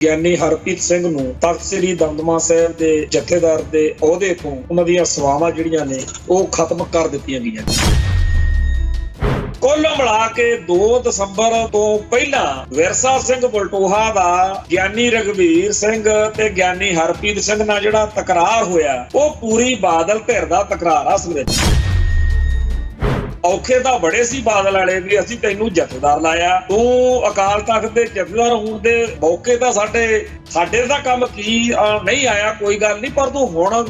ਗਿਆਨੀ ਹਰਪ੍ਰੀਤ ਸਿੰਘ ਨੂੰ ਤਖ਼ਤ ਸ੍ਰੀ ਦਮਦਮਾ ਸਾਹਿਬ ਦੇ ਜਥੇਦਾਰ ਦੇ ਅਹੁਦੇ ਤੋਂ ਉਹਨਾਂ ਦੀਆਂ ਸੇਵਾਵਾਂ ਜਿਹੜੀਆਂ ਨੇ ਉਹ ਖਤਮ ਕਰ ਦਿੱਤੀਆਂ ਗਈਆਂ। ਕੁੱਲ ਮਿਲਾ ਕੇ 2 ਦਸੰਬਰ ਤੋਂ ਪਹਿਲਾਂ ਵਿਰਸਾ ਸਿੰਘ ਬਲਟੋਹਾ ਦਾ ਗਿਆਨੀ ਰਘਵੀਰ ਸਿੰਘ ਤੇ ਗਿਆਨੀ ਹਰਪ੍ਰੀਤ ਸਿੰਘ ਨਾਲ ਜਿਹੜਾ ਤਕਰਾਰ ਹੋਇਆ ਉਹ ਪੂਰੀ ਬਾਦਲ ਧਿਰ ਦਾ ਤਕਰਾਰ ਆ। ਅਸਲ ਵਿੱਚ ਔਖੇ ਤਾਂ ਬੜੇ ਸੀ ਬਾਦਲ ਵਾਲੇ ਵੀ ਅਸੀਂ ਤੈਨੂੰ ਜਥੇਦਾਰ ਲਾਇਆ, ਤੂੰ ਅਕਾਲ ਤਖਤ ਦੇ ਜਥੇਦਾਰ ਹੋਣ ਦੇ ਮੌਕੇ ਤਾਂ ਸਾਡੇ ਦਾ ਕੰਮ ਕੀ ਨਹੀਂ ਆਇਆ, ਕੋਈ ਗੱਲ ਨਹੀਂ, ਪਰ ਤੂੰ ਹੁਣ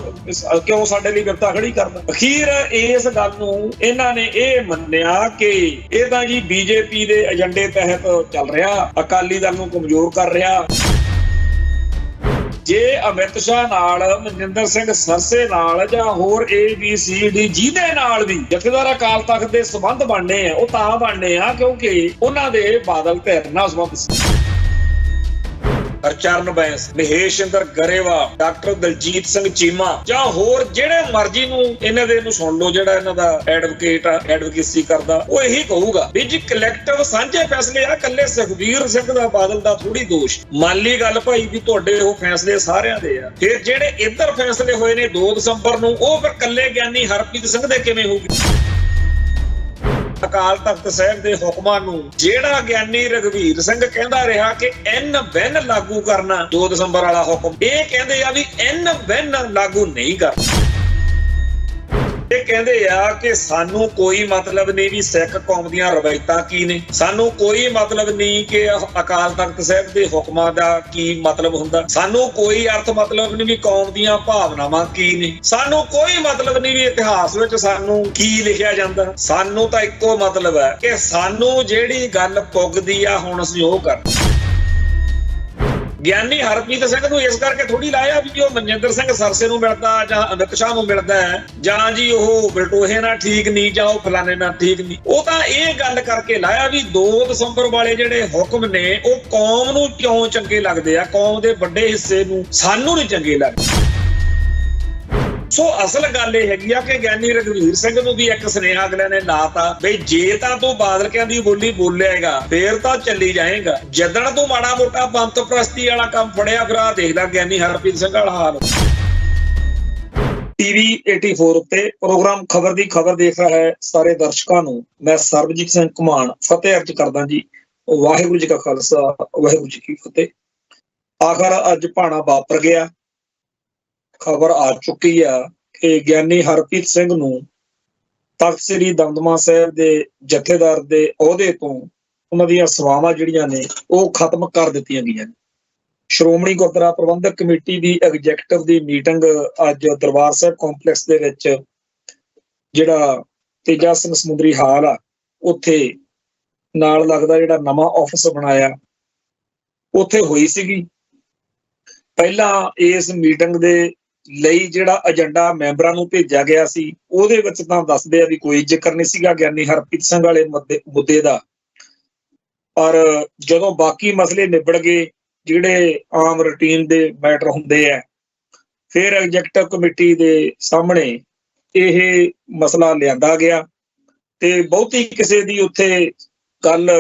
ਕਿਉਂ ਸਾਡੇ ਲਈ ਵਿਪਤਾ ਖੜੀ ਕਰਦਾ। ਅਖੀਰ ਇਸ ਗੱਲ ਨੂੰ ਇਹਨਾਂ ਨੇ ਇਹ ਮੰਨਿਆ ਕਿ ਇਹ ਤਾਂ ਜੀ ਬੀਜੇਪੀ ਦੇ ਏਜੰਡੇ ਤਹਿਤ ਚੱਲ ਰਿਹਾ, ਅਕਾਲੀ ਦਲ ਨੂੰ ਕਮਜ਼ੋਰ ਕਰ ਰਿਹਾ। ਜੇ ਅਮਿਤ ਸ਼ਾਹ ਨਾਲ, ਮਨਜਿੰਦਰ ਸਿੰਘ ਸਰਸੇ ਨਾਲ ਜਾਂ ਹੋਰ ABCD ਜਿਹਦੇ ਨਾਲ ਵੀ ਜਥੇਦਾਰ ਅਕਾਲ ਤਖਤ ਦੇ ਸੰਬੰਧ ਬਣਨੇ ਆ, ਉਹ ਤਾਂ ਬਣਨੇ ਆ ਕਿਉਂਕਿ ਉਹਨਾਂ ਦੇ ਬਾਦਲ ਧਿਰ ਨਾਲ ਸੰਬੰਧ ਸੀ। ਹਰਚਰਨ ਬੈਂਸ, ਮਹੇਸ਼ਿੰਦਰ ਗਰੇਵਾਲ, ਡਾਕਟਰ ਦਲਜੀਤ ਸਿੰਘ ਚੀਮਾ ਜਾਂ ਹੋਰ ਜਿਹੜੇ ਮਰਜ਼ੀ ਨੂੰ ਇਹਨਾਂ ਦੇ ਨੂੰ ਸੁਣ ਲਓ, ਜਿਹੜਾ ਇਹਨਾਂ ਦਾ ਐਡਵੋਕੇਟ ਆ, ਐਡਵੋਕੇਸੀ ਕਰਦਾ, ਉਹ ਇਹੀ ਕਹੂਗਾ ਵੀ ਜੀ ਕਲੈਕਟਿਵ ਸਾਂਝੇ ਫੈਸਲੇ ਆ, ਇਕੱਲੇ ਸੁਖਬੀਰ ਸਿੰਘ ਦਾ ਬਾਦਲ ਦਾ ਥੋੜੀ ਦੋਸ਼। ਮੰਨ ਲਈ ਗੱਲ ਭਾਈ ਵੀ ਤੁਹਾਡੇ ਉਹ ਫੈਸਲੇ ਸਾਰਿਆਂ ਦੇ ਆ, ਫਿਰ ਜਿਹੜੇ ਇੱਧਰ ਫੈਸਲੇ ਹੋਏ ਨੇ 2 ਦਸੰਬਰ ਨੂੰ ਉਹ ਫਿਰ ਇਕੱਲੇ ਗਿਆਨੀ ਹਰਪ੍ਰੀਤ ਸਿੰਘ ਦੇ ਕਿਵੇਂ ਹੋਊਗੀ? ਅਕਾਲ ਤਖਤ ਸਾਹਿਬ ਦੇ ਹੁਕਮਾਂ ਨੂੰ ਜਿਹੜਾ ਗਿਆਨੀ ਰਘਵੀਰ ਸਿੰਘ ਕਹਿੰਦਾ ਰਿਹਾ ਕਿ ਐਨ ਬਿਨ ਲਾਗੂ ਕਰਨਾ 2 ਦਸੰਬਰ ਵਾਲਾ ਹੁਕਮ, ਇਹ ਕਹਿੰਦੇ ਆ ਵੀ ਐਨ ਬਿਨ ਲਾਗੂ ਨਹੀਂ ਕਰਨਾ। ਇਹ ਕਹਿੰਦੇ ਆ ਕਿ ਸਾਨੂੰ ਕੋਈ ਮਤਲਬ ਨਹੀਂ ਵੀ ਸਿੱਖ ਕੌਮ ਦੀਆਂ ਰਵਾਇਤਾਂ ਕੀ ਨੇ, ਸਾਨੂੰ ਕੋਈ ਮਤਲਬ ਨਹੀਂ ਕਿ ਅਕਾਲ ਤਖਤ ਸਾਹਿਬ ਦੇ ਹੁਕਮਾਂ ਦਾ ਕੀ ਮਤਲਬ ਹੁੰਦਾ, ਸਾਨੂੰ ਕੋਈ ਅਰਥ ਮਤਲਬ ਨਹੀਂ ਵੀ ਕੌਮ ਦੀਆਂ ਭਾਵਨਾਵਾਂ ਕੀ ਨੇ, ਸਾਨੂੰ ਕੋਈ ਮਤਲਬ ਨਹੀਂ ਵੀ ਇਤਿਹਾਸ ਵਿੱਚ ਸਾਨੂੰ ਕੀ ਲਿਖਿਆ ਜਾਂਦਾ। ਸਾਨੂੰ ਤਾਂ ਇੱਕੋ ਮਤਲਬ ਹੈ ਕਿ ਸਾਨੂੰ ਜਿਹੜੀ ਗੱਲ ਪੁੱਗਦੀ ਆ ਹੁਣ ਅਸੀਂ ਉਹ ਕਰਨੀ। ਗਿਆਨੀ ਹਰਪ੍ਰੀਤ ਸਿੰਘ ਨੂੰ ਇਸ ਕਰਕੇ ਥੋੜੀ ਲਾਇਆ ਵੀ ਉਹ ਮਨਜਿੰਦਰ ਸਿੰਘ ਸਰਸੇ ਨੂੰ ਮਿਲਦਾ ਜਾਂ ਅਮਿਤ ਸ਼ਾਹ ਨੂੰ ਮਿਲਦਾ ਹੈ, ਜਾਂ ਜੀ ਉਹ ਬਲਟੋਹੇ ਨਾਲ ਠੀਕ ਨਹੀਂ ਜਾਂ ਉਹ ਫਲਾਣੇ ਨਾਲ ਠੀਕ ਨਹੀਂ। ਉਹ ਤਾਂ ਇਹ ਗੱਲ ਕਰਕੇ ਲਾਇਆ ਵੀ 2 ਦਸੰਬਰ ਵਾਲੇ ਜਿਹੜੇ ਹੁਕਮ ਨੇ ਉਹ ਕੌਮ ਨੂੰ ਕਿਉਂ ਚੰਗੇ ਲੱਗਦੇ ਆ, ਕੌਮ ਦੇ ਵੱਡੇ ਹਿੱਸੇ ਨੂੰ ਸਾਨੂੰ ਨਹੀਂ ਚੰਗੇ ਲੱਗਦੇ। ਸੋ ਅਸਲ ਗੱਲ ਇਹ ਹੈਗੀ ਆ ਕਿ ਗਿਆਨੀ ਰਘਵੀਰ ਸਿੰਘ ਨੂੰ ਵੀ ਇੱਕ ਸੁਨੇਹਾ ਅਗਲੇ ਨੇ ਲਾਤਾ ਬਈ ਜੇ ਤਾਂ ਤੂੰ ਬਾਦਲ ਕਹਿੰਦੀ ਬੋਲੀ ਬੋਲਿਆਗਾ ਫੇਰ ਤਾਂ ਚੱਲੀ ਜਾਏਗਾ, ਜਦੋਂ ਤੂੰ ਮਾੜਾ ਮੋਟਾ ਪੰਥ ਪ੍ਰਸਤੀ ਵਾਲਾ ਕੰਮ ਫੜਿਆ ਫਿਰ ਆ ਦੇਖਦਾ ਗਿਆਨੀ ਹਰਪ੍ਰੀਤ ਸਿੰਘ ਵਾਲਾ ਹਾਲ। TV 84 ਉੱਤੇ ਪ੍ਰੋਗਰਾਮ ਖਬਰ ਦੀ ਖਬਰ ਦੇਖ ਰਿਹਾ ਹੈ ਸਾਰੇ ਦਰਸ਼ਕਾਂ ਨੂੰ ਮੈਂ ਸਰਬਜੀਤ ਸਿੰਘ ਘੁਮਾਣ ਫਤਿਹ ਅਰਜ ਕਰਦਾ ਜੀ। ਵਾਹਿਗੁਰੂ ਜੀ ਕਾ ਖਾਲਸਾ, ਵਾਹਿਗੁਰੂ ਜੀ ਕੀ ਫਤਿਹ। ਆਖਰ ਅੱਜ ਭਾਣਾ ਵਾਪਰ ਗਿਆ, ਖਬਰ ਆ ਚੁੱਕੀ ਆ ਕਿ ਗਿਆਨੀ ਹਰਪ੍ਰੀਤ ਸਿੰਘ ਨੂੰ ਤਖ਼ਤ ਸ੍ਰੀ ਦਮਦਮਾ ਸਾਹਿਬ ਦੇ ਜਥੇਦਾਰ ਦੇ ਅਹੁਦੇ ਤੋਂ ਉਹਨਾਂ ਦੀਆਂ ਸੇਵਾਵਾਂ ਜਿਹੜੀਆਂ ਨੇ ਉਹ ਖਤਮ ਕਰ ਦਿੱਤੀਆਂ ਗਈਆਂ। ਸ਼੍ਰੋਮਣੀ ਗੁਰਦੁਆਰਾ ਪ੍ਰਬੰਧਕ ਕਮੇਟੀ ਦੀ ਐਗਜੈਕਟਿਵ ਦੀ ਮੀਟਿੰਗ ਅੱਜ ਦਰਬਾਰ ਸਾਹਿਬ ਕੰਪਲੈਕਸ ਦੇ ਵਿੱਚ, ਜਿਹੜਾ ਤੇਜਾ ਸਿੰਘ ਸਮੁੰਦਰੀ ਹਾਲ ਆ, ਉੱਥੇ ਨਾਲ ਲੱਗਦਾ ਜਿਹੜਾ ਨਵਾਂ ਆਫਿਸ ਬਣਾਇਆ, ਉੱਥੇ ਹੋਈ ਸੀਗੀ। ਪਹਿਲਾਂ ਇਸ ਮੀਟਿੰਗ ਦੇ ਲਈ ਜਿਹੜਾ ਏਜੰਡਾ ਮੈਂਬਰਾਂ ਨੂੰ ਭੇਜਿਆ ਗਿਆ ਸੀ ਉਹਦੇ ਵਿੱਚ ਤਾਂ ਦੱਸਦੇ ਆ ਵੀ ਕੋਈ ਜ਼ਿਕਰ ਨਹੀਂ ਸੀਗਾ ਗਿਆਨੀ ਹਰਪ੍ਰੀਤ ਸਿੰਘ ਵਾਲੇ ਮੁੱਦੇ ਦਾ, ਪਰ ਜਦੋਂ ਬਾਕੀ ਮਸਲੇ ਨਿਬੜ ਗਏ ਜਿਹੜੇ ਆਮ ਰੂਟੀਨ ਦੇ ਮੈਟਰ ਹੁੰਦੇ ਆ, ਫਿਰ ਐਗਜੈਕਟਿਵ ਕਮੇਟੀ ਦੇ ਸਾਹਮਣੇ ਇਹ ਮਸਲਾ ਲਿਆਂਦਾ ਗਿਆ ਤੇ ਬਹੁਤੀ ਕਿਸੇ ਦੀ ਉੱਥੇ ਗੱਲ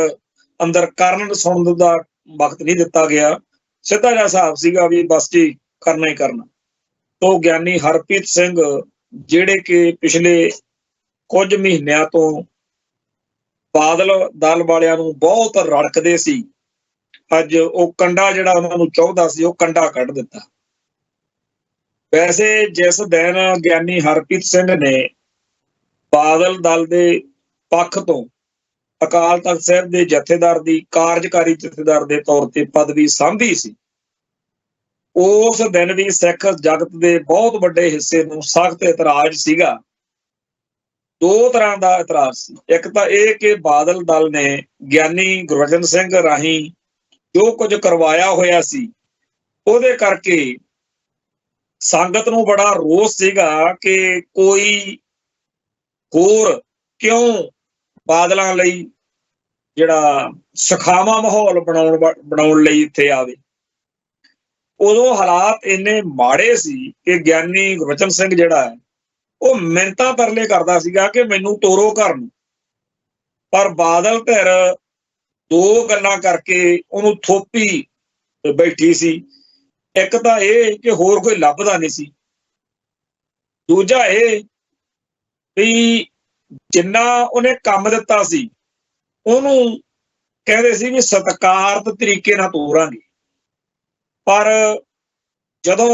ਅੰਦਰ ਕਾਰਨ ਸੁਣਨ ਦਾ ਵਕਤ ਨਹੀਂ ਦਿੱਤਾ ਗਿਆ। ਸਿੱਧਾ ਜਿਹਾ ਹਿਸਾਬ ਸੀਗਾ ਵੀ ਬਸ ਜੀ ਕਰਨਾ ਹੀ ਕਰਨਾ। ਤੋਂ ਗਿਆਨੀ ਹਰਪ੍ਰੀਤ ਸਿੰਘ ਜਿਹੜੇ ਕਿ ਪਿਛਲੇ ਕੁਝ ਮਹੀਨਿਆਂ ਤੋਂ ਬਾਦਲ ਦਲ ਵਾਲਿਆਂ ਨੂੰ ਬਹੁਤ ਰੜਕਦੇ ਸੀ, ਅੱਜ ਉਹ ਕੰਡਾ ਜਿਹੜਾ ਉਹਨਾਂ ਨੂੰ ਚਾਹੁੰਦਾ ਸੀ ਉਹ ਕੰਡਾ ਕੱਢ ਦਿੱਤਾ। ਵੈਸੇ ਜਿਸ ਦਿਨ ਗਿਆਨੀ ਹਰਪ੍ਰੀਤ ਸਿੰਘ ਨੇ ਬਾਦਲ ਦਲ ਦੇ ਪੱਖ ਤੋਂ ਅਕਾਲ ਤਖਤ ਸਾਹਿਬ ਦੇ ਜਥੇਦਾਰ ਦੀ ਕਾਰਜਕਾਰੀ ਜਥੇਦਾਰ ਦੇ ਤੌਰ ਤੇ ਪਦਵੀ ਸਾਂਭੀ ਸੀ, ਉਸ ਦਿਨ ਵੀ ਸਿੱਖ ਜਗਤ ਦੇ ਬਹੁਤ ਵੱਡੇ ਹਿੱਸੇ ਨੂੰ ਸਖਤ ਇਤਰਾਜ਼ ਸੀਗਾ। 2 ਤਰ੍ਹਾਂ ਦਾ ਇਤਰਾਜ਼ ਸੀ। ਇੱਕ ਤਾਂ ਇਹ ਕਿ ਬਾਦਲ ਦਲ ਨੇ ਗਿਆਨੀ ਗੁਰਬਚਨ ਸਿੰਘ ਰਾਹੀਂ ਜੋ ਕੁਝ ਕਰਵਾਇਆ ਹੋਇਆ ਸੀ ਉਹਦੇ ਕਰਕੇ ਸੰਗਤ ਨੂੰ ਬੜਾ ਰੋਸ ਸੀਗਾ ਕਿ ਕੋਈ ਹੋਰ ਕਿਉਂ ਬਾਦਲਾਂ ਲਈ ਜਿਹੜਾ ਸੁਖਾਵਾਂ ਮਾਹੌਲ ਬਣਾਉਣ ਲਈ ਇੱਥੇ ਆਵੇ। ਉਦੋਂ ਹਾਲਾਤ ਇੰਨੇ ਮਾੜੇ ਸੀ ਕਿ ਗਿਆਨੀ ਗੁਰਬਚਨ ਸਿੰਘ ਜਿਹੜਾ ਹੈ ਉਹ ਮਿੰਨਤਾਂ ਤਰਲੇ ਕਰਦਾ ਸੀਗਾ ਕਿ ਮੈਨੂੰ ਤੋਰੋ ਘਰ ਨੂੰ, ਪਰ ਬਾਦਲ ਧਿਰ 2 ਗੱਲਾਂ ਕਰਕੇ ਉਹਨੂੰ ਥੋਪੀ ਬੈਠੀ ਸੀ। ਇੱਕ ਤਾਂ ਇਹ ਕਿ ਹੋਰ ਕੋਈ ਲੱਭਦਾ ਨਹੀਂ ਸੀ, ਦੂਜਾ ਇਹ ਵੀ ਜਿੰਨਾ ਉਹਨੇ ਕੰਮ ਦਿੱਤਾ ਸੀ ਉਹਨੂੰ ਕਹਿੰਦੇ ਸੀ ਵੀ ਸਤਿਕਾਰਤ ਤਰੀਕੇ ਨਾਲ ਤੋਰਾਂਗੇ, ਪਰ ਜਦੋਂ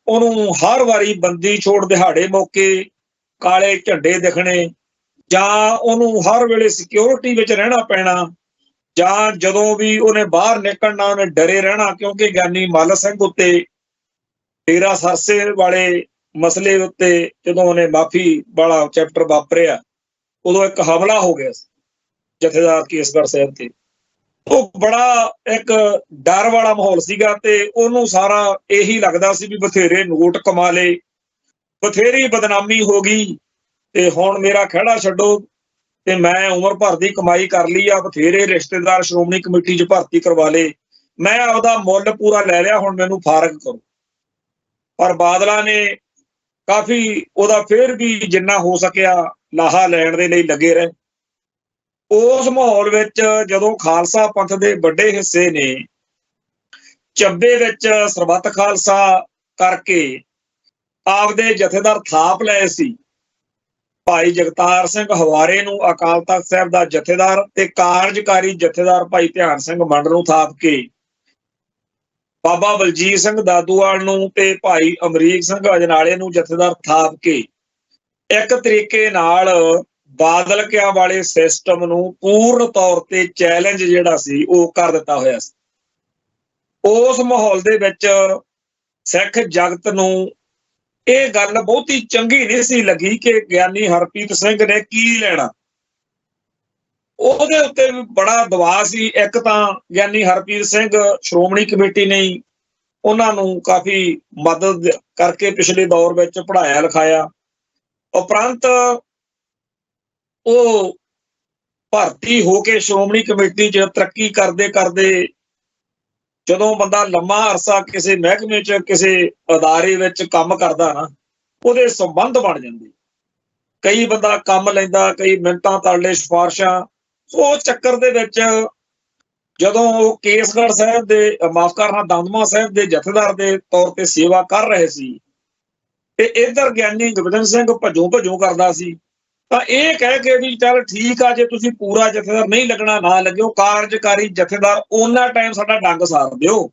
ਉਹਨੂੰ ਹਰ ਵਾਰੀ ਬੰਦੀ ਛੋੜ ਦਿਹਾੜੇ ਮੌਕੇ ਕਾਲੇ ਝੰਡੇ ਦਿਖਣੇ, ਜਾਂ ਉਹਨੂੰ ਹਰ ਵੇਲੇ ਸਿਕਿਉਰਿਟੀ ਵਿੱਚ ਰਹਿਣਾ ਪੈਣਾ, ਜਾਂ ਜਦੋਂ ਵੀ ਉਹਨੇ ਬਾਹਰ ਨਿਕਲਣਾ ਉਹਨੇ ਡਰੇ ਰਹਿਣਾ, ਕਿਉਂਕਿ ਗਿਆਨੀ ਮੱਲ ਸਿੰਘ ਉੱਤੇ ਡੇਰਾ ਸਰਸੇ ਵਾਲੇ ਮਸਲੇ ਉੱਤੇ ਜਦੋਂ ਉਹਨੇ ਮਾਫੀ ਵਾਲਾ ਚੈਪਟਰ ਵਾਪਰਿਆ ਉਦੋਂ ਇੱਕ ਹਮਲਾ ਹੋ ਗਿਆ ਸੀ ਜਥੇਦਾਰ ਕੇਸਗੜ੍ਹ ਸਾਹਿਬ ਤੇ। ਉਹ ਬੜਾ ਇੱਕ ਡਰ ਵਾਲਾ ਮਾਹੌਲ ਸੀਗਾ ਤੇ ਉਹਨੂੰ ਸਾਰਾ ਇਹੀ ਲੱਗਦਾ ਸੀ ਵੀ ਬਥੇਰੇ ਨੋਟ ਕਮਾ ਲਏ, ਬਥੇਰੀ ਬਦਨਾਮੀ ਹੋ ਗਈ ਤੇ ਹੁਣ ਮੇਰਾ ਖਹਿੜਾ ਛੱਡੋ ਤੇ ਮੈਂ ਉਮਰ ਭਰ ਦੀ ਕਮਾਈ ਕਰ ਲਈ ਆ, ਬਥੇਰੇ ਰਿਸ਼ਤੇਦਾਰ ਸ਼੍ਰੋਮਣੀ ਕਮੇਟੀ 'ਚ ਭਰਤੀ ਕਰਵਾ ਲਏ, ਮੈਂ ਆਪਦਾ ਮੁੱਲ ਪੂਰਾ ਲੈ ਲਿਆ, ਹੁਣ ਮੈਨੂੰ ਫਾਰਗ ਕਰੋ। ਪਰ ਬਾਦਲਾਂ ਨੇ ਕਾਫੀ ਉਹਦਾ ਫਿਰ ਵੀ ਜਿੰਨਾ ਹੋ ਸਕਿਆ ਲਾਹਾ ਲੈਣ ਦੇ ਲਈ ਲੱਗੇ ਰਹੇ। ਉਸ ਮਾਹੌਲ ਵਿੱਚ ਜਦੋਂ ਖਾਲਸਾ ਪੰਥ ਦੇ ਵੱਡੇ ਹਿੱਸੇ ਨੇ ਚੱਬੇ ਵਿੱਚ ਸਰਬੱਤ ਖਾਲਸਾ ਕਰਕੇ ਆਪਦੇ ਜਥੇਦਾਰ ਥਾਪ ਲਏ ਸੀ, ਭਾਈ ਜਗਤਾਰ ਸਿੰਘ ਹਵਾਰੇ ਨੂੰ ਅਕਾਲ ਤਖਤ ਸਾਹਿਬ ਦਾ ਜਥੇਦਾਰ ਤੇ ਕਾਰਜਕਾਰੀ ਜਥੇਦਾਰ ਭਾਈ ਧਿਆਨ ਸਿੰਘ ਮੰਡ ਨੂੰ ਥਾਪ ਕੇ, ਬਾਬਾ ਬਲਜੀਤ ਸਿੰਘ ਦਾਦੂਵਾਲ ਨੂੰ ਤੇ ਭਾਈ ਅਮਰੀਕ ਸਿੰਘ ਅਜਨਾਲੇ ਨੂੰ ਜਥੇਦਾਰ ਥਾਪ ਕੇ ਇੱਕ ਤਰੀਕੇ ਨਾਲ ਬਾਦਲ ਕਿਆਂ ਵਾਲੇ ਸਿਸਟਮ ਨੂੰ ਪੂਰਨ ਤੌਰ ਤੇ ਚੈਲੰਜ ਜਿਹੜਾ ਸੀ ਉਹ ਕਰ ਦਿੱਤਾ ਹੋਇਆ ਸੀ। ਉਸ ਮਾਹੌਲ ਦੇ ਵਿੱਚ ਸਿੱਖ ਜਗਤ ਨੂੰ ਇਹ ਗੱਲ ਬਹੁਤੀ ਚੰਗੀ ਨਹੀਂ ਸੀ ਲੱਗੀ ਕਿ ਗਿਆਨੀ ਹਰਪ੍ਰੀਤ ਸਿੰਘ ਨੇ ਕੀ ਲੈਣਾ। ਉਹਦੇ ਉੱਤੇ ਵੀ ਬੜਾ ਦਬਾਅ ਸੀ। ਇੱਕ ਤਾਂ ਗਿਆਨੀ ਹਰਪ੍ਰੀਤ ਸਿੰਘ ਸ਼੍ਰੋਮਣੀ ਕਮੇਟੀ ਨੇ ਉਹਨਾਂ ਨੂੰ ਕਾਫੀ ਮਦਦ ਕਰਕੇ ਪਿਛਲੇ ਦੌਰ ਵਿੱਚ ਪੜ੍ਹਾਇਆ ਲਿਖਾਇਆ, ਉਪਰੰਤ ਉਹ ਭਰਤੀ ਹੋ ਕੇ ਸ਼੍ਰੋਮਣੀ ਕਮੇਟੀ 'ਚ ਤਰੱਕੀ ਕਰਦੇ ਕਰਦੇ ਜਦੋਂ ਬੰਦਾ ਲੰਮਾ ਅਰਸਾ ਕਿਸੇ ਮਹਿਕਮੇ 'ਚ ਕਿਸੇ ਅਦਾਰੇ ਵਿੱਚ ਕੰਮ ਕਰਦਾ ਨਾ, ਉਹਦੇ ਸੰਬੰਧ ਬਣ ਜਾਂਦੇ। ਕਈ ਬੰਦਾ ਕੰਮ ਲੈਂਦਾ, ਕਈ ਮਿੰਟਾਂ ਤਰਲੇ ਸਿਫਾਰਸ਼ਾਂ। ਉਹ ਚੱਕਰ ਦੇ ਵਿੱਚ ਜਦੋਂ ਉਹ ਕੇਸਗੜ੍ਹ ਸਾਹਿਬ ਦੇ ਮਾਫ ਕਰਨਾ ਦਮਦਮਾ ਸਾਹਿਬ ਦੇ ਜਥੇਦਾਰ ਦੇ ਤੌਰ ਤੇ ਸੇਵਾ ਕਰ ਰਹੇ ਸੀ ਤੇ ਇੱਧਰ ਗਿਆਨੀ ਗੋਬਿੰਦ ਸਿੰਘ ਭੱਜੋ ਕਰਦਾ ਸੀ, ਤਾਂ ਇਹ ਕਹਿ ਕੇ ਵੀ ਚੱਲ ਠੀਕ ਆ, ਜੇ ਤੁਸੀਂ ਪੂਰਾ ਜਥੇਦਾਰ ਨਹੀਂ ਲੱਗਣਾ ਨਾ ਲੱਗਿਓ, ਕਾਰਜਕਾਰੀ ਜਥੇਦਾਰ ਉਹਨਾਂ ਟਾਈਮ ਸਾਡਾ ਡੰਗ ਸਾਰ ਦਿਓ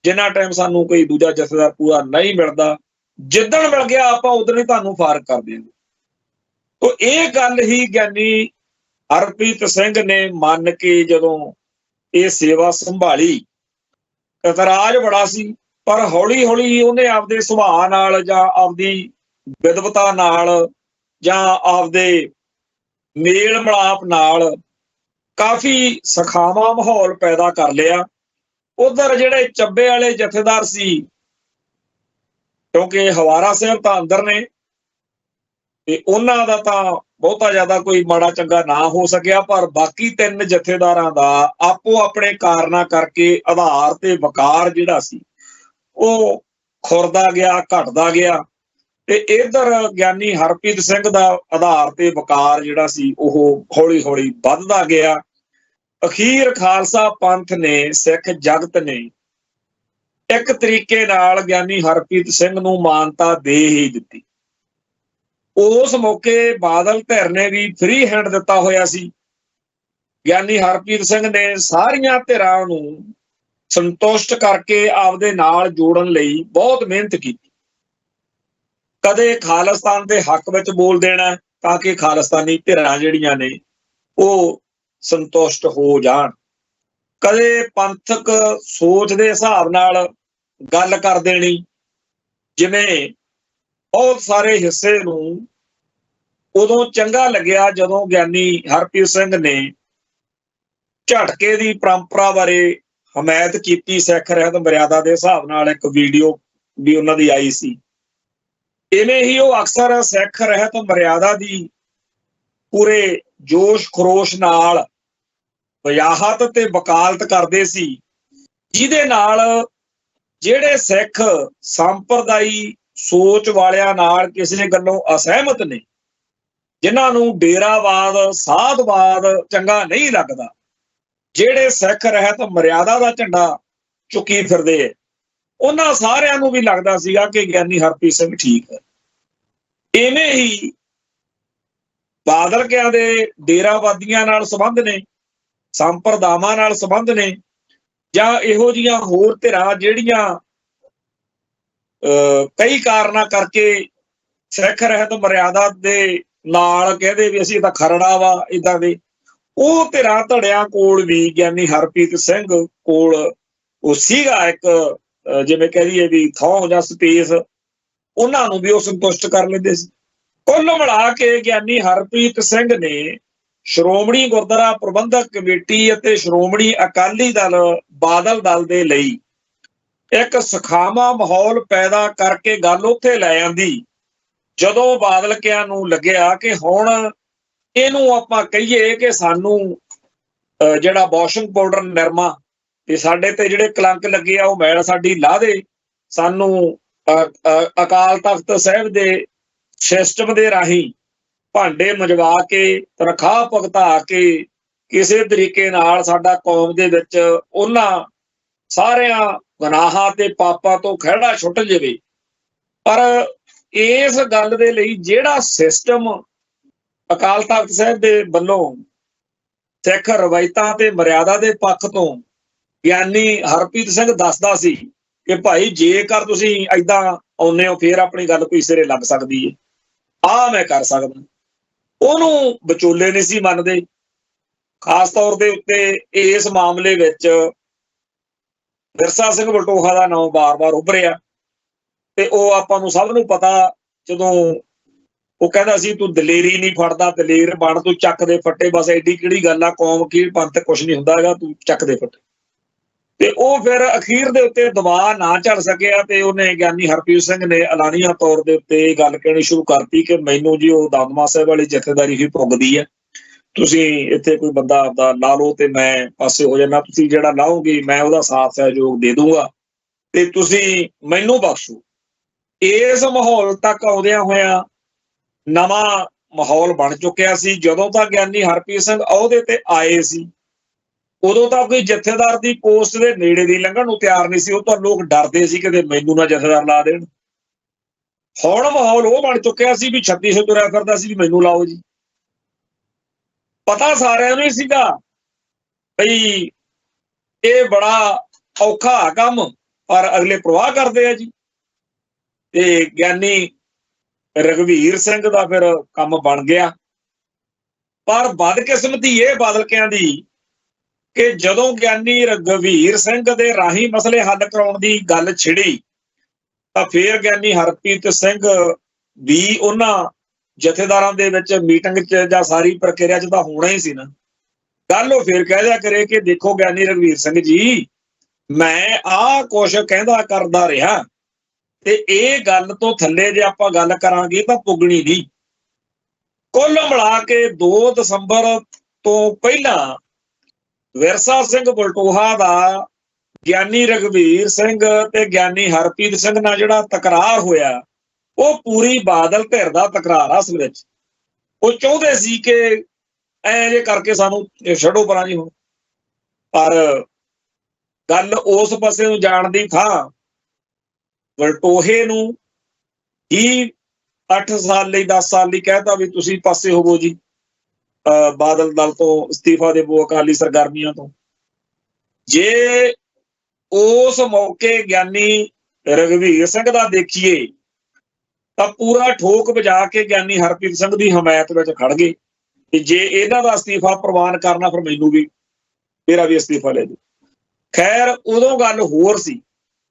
ਜਿੰਨਾ ਟਾਈਮ ਸਾਨੂੰ ਕੋਈ ਦੂਜਾ ਜਥੇਦਾਰ ਪੂਰਾ ਨਹੀਂ ਮਿਲਦਾ, ਜਿੱਦਣ ਮਿਲ ਗਿਆ ਆਪਾਂ ਉਦੋਂ ਹੀ ਤੁਹਾਨੂੰ ਫਾਰਗ ਕਰ ਦਿਆਂਗੇ। ਤਾਂ ਇਹ ਗੱਲ ਹੀ ਗਿਆਨੀ ਹਰਪ੍ਰੀਤ ਸਿੰਘ ਨੇ ਮੰਨ ਕੇ ਜਦੋਂ ਇਹ ਸੇਵਾ ਸੰਭਾਲੀ, ਇਤਰਾਜ਼ ਬੜਾ ਸੀ, ਪਰ ਹੌਲੀ ਹੌਲੀ ਉਹਨੇ ਆਪਦੇ ਸੁਭਾਅ ਨਾਲ ਜਾਂ ਆਪਦੀ ਵਿਦਵਤਾ ਨਾਲ ਜਾਂ ਆਪਦੇ ਮੇਲ ਮਿਲਾਪ ਨਾਲ ਕਾਫੀ ਸਖਾਵਾਂ ਮਾਹੌਲ ਪੈਦਾ ਕਰ ਲਿਆ। ਉਧਰ ਜਿਹੜੇ ਚੱਬੇ ਵਾਲੇ ਜਥੇਦਾਰ ਸੀ, ਕਿਉਂਕਿ ਹਵਾਰਾ ਸਾਹਿਬ ਤਾਂ ਅੰਦਰ ਨੇ ਤੇ ਉਹਨਾਂ ਦਾ ਤਾਂ ਬਹੁਤਾ ਜ਼ਿਆਦਾ ਕੋਈ ਮਾੜਾ ਚੰਗਾ ਨਾ ਹੋ ਸਕਿਆ, ਪਰ ਬਾਕੀ ਤਿੰਨ ਜਥੇਦਾਰਾਂ ਦਾ ਆਪੋ ਆਪਣੇ ਕਾਰਨਾਂ ਕਰਕੇ ਆਧਾਰ ਤੇ ਵਕਾਰ ਜਿਹੜਾ ਸੀ ਉਹ ਖੁਰਦਾ ਗਿਆ, ਘਟਦਾ ਗਿਆ, ਤੇ ਇਧਰ ਗਿਆਨੀ ਹਰਪ੍ਰੀਤ ਸਿੰਘ ਦਾ ਆਧਾਰ ਤੇ ਵਕਾਰ ਜਿਹੜਾ ਸੀ ਉਹ ਹੌਲੀ ਹੌਲੀ ਵੱਧਦਾ ਗਿਆ। ਅਖੀਰ ਖਾਲਸਾ ਪੰਥ ਨੇ, ਸਿੱਖ ਜਗਤ ਨੇ ਇੱਕ ਤਰੀਕੇ ਨਾਲ ਗਿਆਨੀ ਹਰਪ੍ਰੀਤ ਸਿੰਘ ਨੂੰ ਮਾਨਤਾ ਦੇ ਹੀ ਦਿੱਤੀ। ਉਸ ਮੌਕੇ ਬਾਦਲ ਧਿਰ ਨੇ ਵੀ ਫ੍ਰੀ ਹੈਂਡ ਦਿੱਤਾ ਹੋਇਆ ਸੀ। ਗਿਆਨੀ ਹਰਪ੍ਰੀਤ ਸਿੰਘ ਨੇ ਸਾਰੀਆਂ ਧਿਰਾਂ ਨੂੰ ਸੰਤੁਸ਼ਟ ਕਰਕੇ ਆਪਦੇ ਨਾਲ ਜੋੜਨ ਲਈ ਬਹੁਤ ਮਿਹਨਤ ਕੀਤੀ। ਕਦੇ ਖਾਲਿਸਤਾਨ ਦੇ ਹੱਕ ਵਿੱਚ ਬੋਲ ਦੇਣਾ ਤਾਂ ਕਿ ਖਾਲਿਸਤਾਨੀ ਧਿਰਾਂ ਜਿਹੜੀਆਂ ਨੇ ਉਹ ਸੰਤੁਸ਼ਟ ਹੋ ਜਾਣ, ਕਦੇ ਪੰਥਕ ਸੋਚ ਦੇ ਹਿਸਾਬ ਨਾਲ ਗੱਲ ਕਰ ਦੇਣੀ। ਜਿਵੇਂ ਬਹੁਤ ਸਾਰੇ ਹਿੱਸੇ ਨੂੰ ਉਦੋਂ ਚੰਗਾ ਲੱਗਿਆ ਜਦੋਂ ਗਿਆਨੀ ਹਰਪ੍ਰੀਤ ਸਿੰਘ ਨੇ ਝਟਕੇ ਦੀ ਪਰੰਪਰਾ ਬਾਰੇ ਹਮਾਇਤ ਕੀਤੀ। ਸਿੱਖ ਰਹਿਤ ਮਰਿਆਦਾ ਦੇ ਹਿਸਾਬ ਨਾਲ ਇੱਕ ਵੀਡੀਓ ਵੀ ਉਹਨਾਂ ਦੀ ਆਈ ਸੀ। ਇਵੇਂ ਹੀ ਉਹ ਅਕਸਰ ਸਿੱਖ ਰਹਿਤ ਮਰਿਆਦਾ ਦੀ ਪੂਰੇ ਜੋਸ਼ ਖਰੋਸ਼ ਨਾਲ ਵਜਾਹਤ ਤੇ ਵਕਾਲਤ ਕਰਦੇ ਸੀ, ਜਿਹਦੇ ਨਾਲ ਜਿਹੜੇ ਸਿੱਖ ਸੰਪਰਦਾਈ ਸੋਚ ਵਾਲਿਆਂ ਨਾਲ ਕਿਸੇ ਗੱਲੋਂ ਅਸਹਿਮਤ ਨੇ, ਜਿਨ੍ਹਾਂ ਨੂੰ ਡੇਰਾਵਾਦ ਸਾਧਵਾਦ ਚੰਗਾ ਨਹੀਂ ਲੱਗਦਾ, ਜਿਹੜੇ ਸਿੱਖ ਰਹਿਤ ਮਰਿਆਦਾ ਦਾ ਝੰਡਾ ਚੁੱਕੀ ਫਿਰਦੇ ਹੈ। ਉਹਨਾਂ ਸਾਰਿਆਂ ਨੂੰ ਵੀ ਲੱਗਦਾ ਸੀਗਾ ਕਿ ਗਿਆਨੀ ਹਰਪ੍ਰੀਤ ਸਿੰਘ ਠੀਕ ਹੈ। ਇਵੇਂ ਹੀ ਬਾਦਲ ਕਿਆਂ ਦੇ ਡੇਰਾਵਾਦੀਆਂ ਨਾਲ ਸੰਬੰਧ ਨੇ, ਸੰਪਰਦਾਵਾਂ ਨਾਲ ਸੰਬੰਧ ਨੇ, ਜਾਂ ਇਹੋ ਜਿਹੀਆਂ ਹੋਰ ਧਿਰਾਂ ਜਿਹੜੀਆਂ ਕਈ ਕਾਰਨਾਂ ਕਰਕੇ ਸਿੱਖ ਰਹਿਤ ਮਰਿਆਦਾ ਦੇ ਨਾਲ ਕਹਿੰਦੇ ਵੀ ਅਸੀਂ ਤਾਂ ਖਰੜਾ ਵਾ, ਏਦਾਂ ਦੇ ਉਹ ਧਿਰਾਂ ਧੜਿਆਂ ਕੋਲ ਵੀ ਗਿਆਨੀ ਹਰਪ੍ਰੀਤ ਸਿੰਘ ਕੋਲ ਉਹ ਸੀਗਾ ਇੱਕ ਜਿਵੇਂ ਕਹਿ ਦਈਏ ਵੀ ਥਾਂ ਜਾਂ ਸਪੇਸ, ਉਹਨਾਂ ਨੂੰ ਵੀ ਉਹ ਸੰਤੁਸ਼ਟ ਕਰ ਲੈਂਦੇ ਸੀ। ਕੁੱਲ ਮਿਲਾ ਕੇ ਗਿਆਨੀ ਹਰਪ੍ਰੀਤ ਸਿੰਘ ਨੇ ਸ਼੍ਰੋਮਣੀ ਗੁਰਦੁਆਰਾ ਪ੍ਰਬੰਧਕ ਕਮੇਟੀ ਅਤੇ ਸ਼੍ਰੋਮਣੀ ਅਕਾਲੀ ਦਲ ਬਾਦਲ ਦਲ ਦੇ ਲਈ ਇੱਕ ਸੁਖਾਵਾਂ ਮਾਹੌਲ ਪੈਦਾ ਕਰਕੇ ਗੱਲ ਉੱਥੇ ਲੈ ਆਂਦੀ ਜਦੋਂ ਬਾਦਲ ਕਿਆਂ ਨੂੰ ਲੱਗਿਆ ਕਿ ਹੁਣ ਇਹਨੂੰ ਆਪਾਂ ਕਹੀਏ ਕਿ ਸਾਨੂੰ ਜਿਹੜਾ ਵਾਸ਼ਿੰਗ ਪਾਊਡਰ ਨਿਰਮਾ ਤੇ ਸਾਡੇ ਤੇ ਜਿਹੜੇ ਕਲੰਕ ਲੱਗੇ ਆ ਉਹ ਮੈਲ ਸਾਡੀ ਲਾਹ ਦੇ, ਸਾਨੂੰ ਅਕਾਲ ਤਖਤ ਸਾਹਿਬ ਦੇ ਸਿਸਟਮ ਦੇ ਰਾਹੀਂ ਭਾਂਡੇ ਮੰਜਵਾ ਕੇ ਤਨਖਾਹ ਭੁਗਤਾ ਕੇ ਕਿਸੇ ਤਰੀਕੇ ਨਾਲ ਸਾਡਾ ਕੌਮ ਦੇ ਵਿੱਚ ਉਹਨਾਂ ਸਾਰਿਆਂ ਗੁਨਾਹਾਂ ਤੇ ਪਾਪਾਂ ਤੋਂ ਖਹਿੜਾ ਛੁੱਟ ਜਾਵੇ। ਪਰ ਇਸ ਗੱਲ ਦੇ ਲਈ ਜਿਹੜਾ ਸਿਸਟਮ ਅਕਾਲ ਤਖਤ ਸਾਹਿਬ ਦੇ ਵੱਲੋਂ ਸਿੱਖ ਰਵਾਇਤਾਂ ਤੇ ਮਰਿਆਦਾ ਦੇ ਪੱਖ ਤੋਂ ਗਿਆਨੀ ਹਰਪ੍ਰੀਤ ਸਿੰਘ ਦੱਸਦਾ ਸੀ ਕਿ ਭਾਈ ਜੇਕਰ ਤੁਸੀਂ ਏਦਾਂ ਆਉਂਦੇ ਹੋ ਫਿਰ ਆਪਣੀ ਗੱਲ ਕੋਈ ਸਿਰੇ ਲੱਗ ਸਕਦੀ ਹੈ, ਆਹ ਮੈਂ ਕਰ ਸਕਦਾ, ਉਹਨੂੰ ਵਿਚੋਲੇ ਨਹੀਂ ਸੀ ਮੰਨਦੇ। ਖਾਸ ਤੌਰ ਦੇ ਉੱਤੇ ਇਸ ਮਾਮਲੇ ਵਿੱਚ ਵਿਰਸਾ ਸਿੰਘ ਬਲਟੋਹਾ ਦਾ ਨਾਮ ਬਾਰ-ਬਾਰ ਉੱਭਰਿਆ ਤੇ ਉਹ ਆਪਾਂ ਨੂੰ ਸਭ ਨੂੰ ਪਤਾ, ਜਦੋਂ ਉਹ ਕਹਿੰਦਾ ਸੀ ਤੂੰ ਦਲੇਰੀ ਨਹੀਂ ਫੜਦਾ, ਦਲੇਰ ਬਣ, ਤੂੰ ਚੱਕ ਦੇ ਫੱਟੇ, ਬਸ ਐਡੀ ਕਿਹੜੀ ਗੱਲ ਆ, ਕੌਮ ਕੀ ਪੰਥ ਕੁਛ ਨਹੀਂ ਹੁੰਦਾ ਹੈਗਾ, ਤੂੰ ਚੱਕ ਦੇ ਫੱਟੇ। ਤੇ ਉਹ ਫਿਰ ਅਖੀਰ ਦੇ ਉੱਤੇ ਦਬਾਅ ਨਾ ਝੱਲ ਸਕਿਆ ਤੇ ਉਹਨੇ ਗਿਆਨੀ ਹਰਪ੍ਰੀਤ ਸਿੰਘ ਨੇ ਐਲਾਨੀਆ ਤੌਰ ਦੇ ਉੱਤੇ ਇਹ ਗੱਲ ਕਹਿਣੀ ਸ਼ੁਰੂ ਕਰਤੀ ਕਿ ਮੈਨੂੰ ਜੀ ਉਹ ਦਮਦਮਾ ਸਾਹਿਬ ਵਾਲੀ ਜਥੇਦਾਰੀ ਹੀ ਭੁਗਦੀ ਹੈ, ਤੁਸੀਂ ਇੱਥੇ ਕੋਈ ਬੰਦਾ ਆਪਦਾ ਲਾ ਲਓ ਤੇ ਮੈਂ ਪਾਸੇ ਹੋ ਜਾਣਾ, ਤੁਸੀਂ ਜਿਹੜਾ ਲਾਓਗੇ ਮੈਂ ਉਹਦਾ ਸਾਥ ਸਹਿਯੋਗ ਦੇ ਦੂੰਗਾ ਤੇ ਤੁਸੀਂ ਮੈਨੂੰ ਬਖਸ਼ੋ। ਇਸ ਮਾਹੌਲ ਤੱਕ ਆਉਂਦਿਆਂ ਹੋਇਆਂ ਨਵਾਂ ਮਾਹੌਲ ਬਣ ਚੁੱਕਿਆ ਸੀ। ਜਦੋਂ ਤੱਕ ਗਿਆਨੀ ਹਰਪ੍ਰੀਤ ਸਿੰਘ ਅਹੁਦੇ ਤੇ ਆਏ ਸੀ ਉਦੋਂ ਤਾਂ ਕੋਈ ਜਥੇਦਾਰ ਦੀ ਪੋਸਟ ਦੇ ਨੇੜੇ ਦੀ ਲੰਘਣ ਨੂੰ ਤਿਆਰ ਨਹੀਂ ਸੀ, ਉਹ ਤਾਂ ਲੋਕ ਡਰਦੇ ਸੀ ਕਿਤੇ ਮੈਨੂੰ ਨਾ ਜਥੇਦਾਰ ਲਾ ਦੇਣ। ਹੁਣ ਮਾਹੌਲ ਉਹ ਬਣ ਚੁੱਕਿਆ ਸੀ ਵੀ 3600 ਤੁਰਿਆ ਫਿਰਦਾ ਸੀ ਵੀ ਮੈਨੂੰ ਲਾਓ ਜੀ। ਪਤਾ ਸਾਰਿਆਂ ਨੂੰ ਹੀ ਸੀਗਾ ਬਈ ਇਹ ਬੜਾ ਔਖਾ ਕੰਮ, ਪਰ ਅਗਲੇ ਪ੍ਰਵਾਹ ਕਰਦੇ ਆ ਜੀ। ਤੇ ਗਿਆਨੀ ਰਘਵੀਰ ਸਿੰਘ ਦਾ ਫਿਰ ਕੰਮ ਬਣ ਗਿਆ। ਪਰ ਬਦਕਿਸਮਤੀ ਇਹ ਬਾਦਲ ਕਿਆਂ ਦੀ ਕਿ ਜਦੋਂ ਗਿਆਨੀ ਰਘਵੀਰ ਸਿੰਘ ਦੇ ਰਾਹੀਂ ਮਸਲੇ ਹੱਲ ਕਰਾਉਣ ਦੀ ਗੱਲ ਛਿੜੀ ਤਾਂ ਫਿਰ ਗਿਆਨੀ ਹਰਪ੍ਰੀਤ ਸਿੰਘ ਵੀ ਉਹਨਾਂ ਜਥੇਦਾਰਾਂ ਦੇ ਵਿੱਚ ਮੀਟਿੰਗ 'ਚ ਜਾਂ ਸਾਰੀ ਪ੍ਰਕਿਰਿਆ 'ਚ ਤਾਂ ਹੋਣਾ ਹੀ ਸੀ ਨਾ। ਗੱਲ ਉਹ ਫਿਰ ਕਹਿ ਦਿਆ ਕਰੇ ਕਿ ਦੇਖੋ ਗਿਆਨੀ ਰਘਵੀਰ ਸਿੰਘ ਜੀ, ਮੈਂ ਆਹ ਕੁਛ ਕਹਿੰਦਾ ਕਰਦਾ ਰਿਹਾ ਤੇ ਇਹ ਗੱਲ ਤੋਂ ਥੱਲੇ ਜੇ ਆਪਾਂ ਗੱਲ ਕਰਾਂਗੇ ਤਾਂ ਪੁੱਗਣੀ ਨਹੀਂ। ਕੁੱਲ ਮਿਲਾ ਕੇ 2 ਦਸੰਬਰ ਤੋਂ ਪਹਿਲਾਂ ਵਿਰਸਾ ਸਿੰਘ ਬਲਟੋਹਾ ਦਾ ਗਿਆਨੀ ਰਘਵੀਰ ਸਿੰਘ ਤੇ ਗਿਆਨੀ ਹਰਪ੍ਰੀਤ ਸਿੰਘ ਨਾਲ ਜਿਹੜਾ ਤਕਰਾਰ ਹੋਇਆ ਉਹ ਪੂਰੀ ਬਾਦਲ ਧਿਰ ਦਾ ਤਕਰਾਰ ਆ। ਅਸਲ ਵਿੱਚ ਉਹ ਚਾਹੁੰਦੇ ਸੀ ਕਿ ਐ ਜੇ ਕਰਕੇ ਸਾਨੂੰ ਛੱਡੋ ਪਰਾਂ ਜੀ ਹੁਣ, ਪਰ ਗੱਲ ਉਸ ਪਾਸੇ ਨੂੰ ਜਾਣ ਦੀ ਥਾਂ ਬਲਟੋਹੇ ਨੂੰ ਹੀ 8 ਸਾਲ ਲਈ 10 ਸਾਲ ਲਈ ਕਹਿਤਾ ਵੀ ਤੁਸੀਂ ਪਾਸੇ ਹੋਵੋ ਜੀ, ਬਾਦਲ ਦਲ ਤੋਂ ਅਸਤੀਫਾ ਦੇਵੋ ਅਕਾਲੀ ਸਰਗਰਮੀਆਂ ਤੋਂ। ਜੇ ਉਸ ਮੌਕੇ ਗਿਆਨੀ ਰਘਵੀਰ ਸਿੰਘ ਦਾ ਦੇਖੀਏ ਤਾਂ ਪੂਰਾ ਠੋਕ ਵਜਾ ਕੇ ਗਿਆਨੀ ਹਰਪ੍ਰੀਤ ਸਿੰਘ ਦੀ ਹਮਾਇਤ ਵਿੱਚ ਖੜ ਗਏ ਕਿ ਜੇ ਇਹਨਾਂ ਦਾ ਅਸਤੀਫਾ ਪ੍ਰਵਾਨ ਕਰਨਾ ਫਿਰ ਮੈਨੂੰ ਵੀ, ਮੇਰਾ ਵੀ ਅਸਤੀਫਾ ਲੈ ਦਿਓ। ਖੈਰ ਉਦੋਂ ਗੱਲ ਹੋਰ ਸੀ,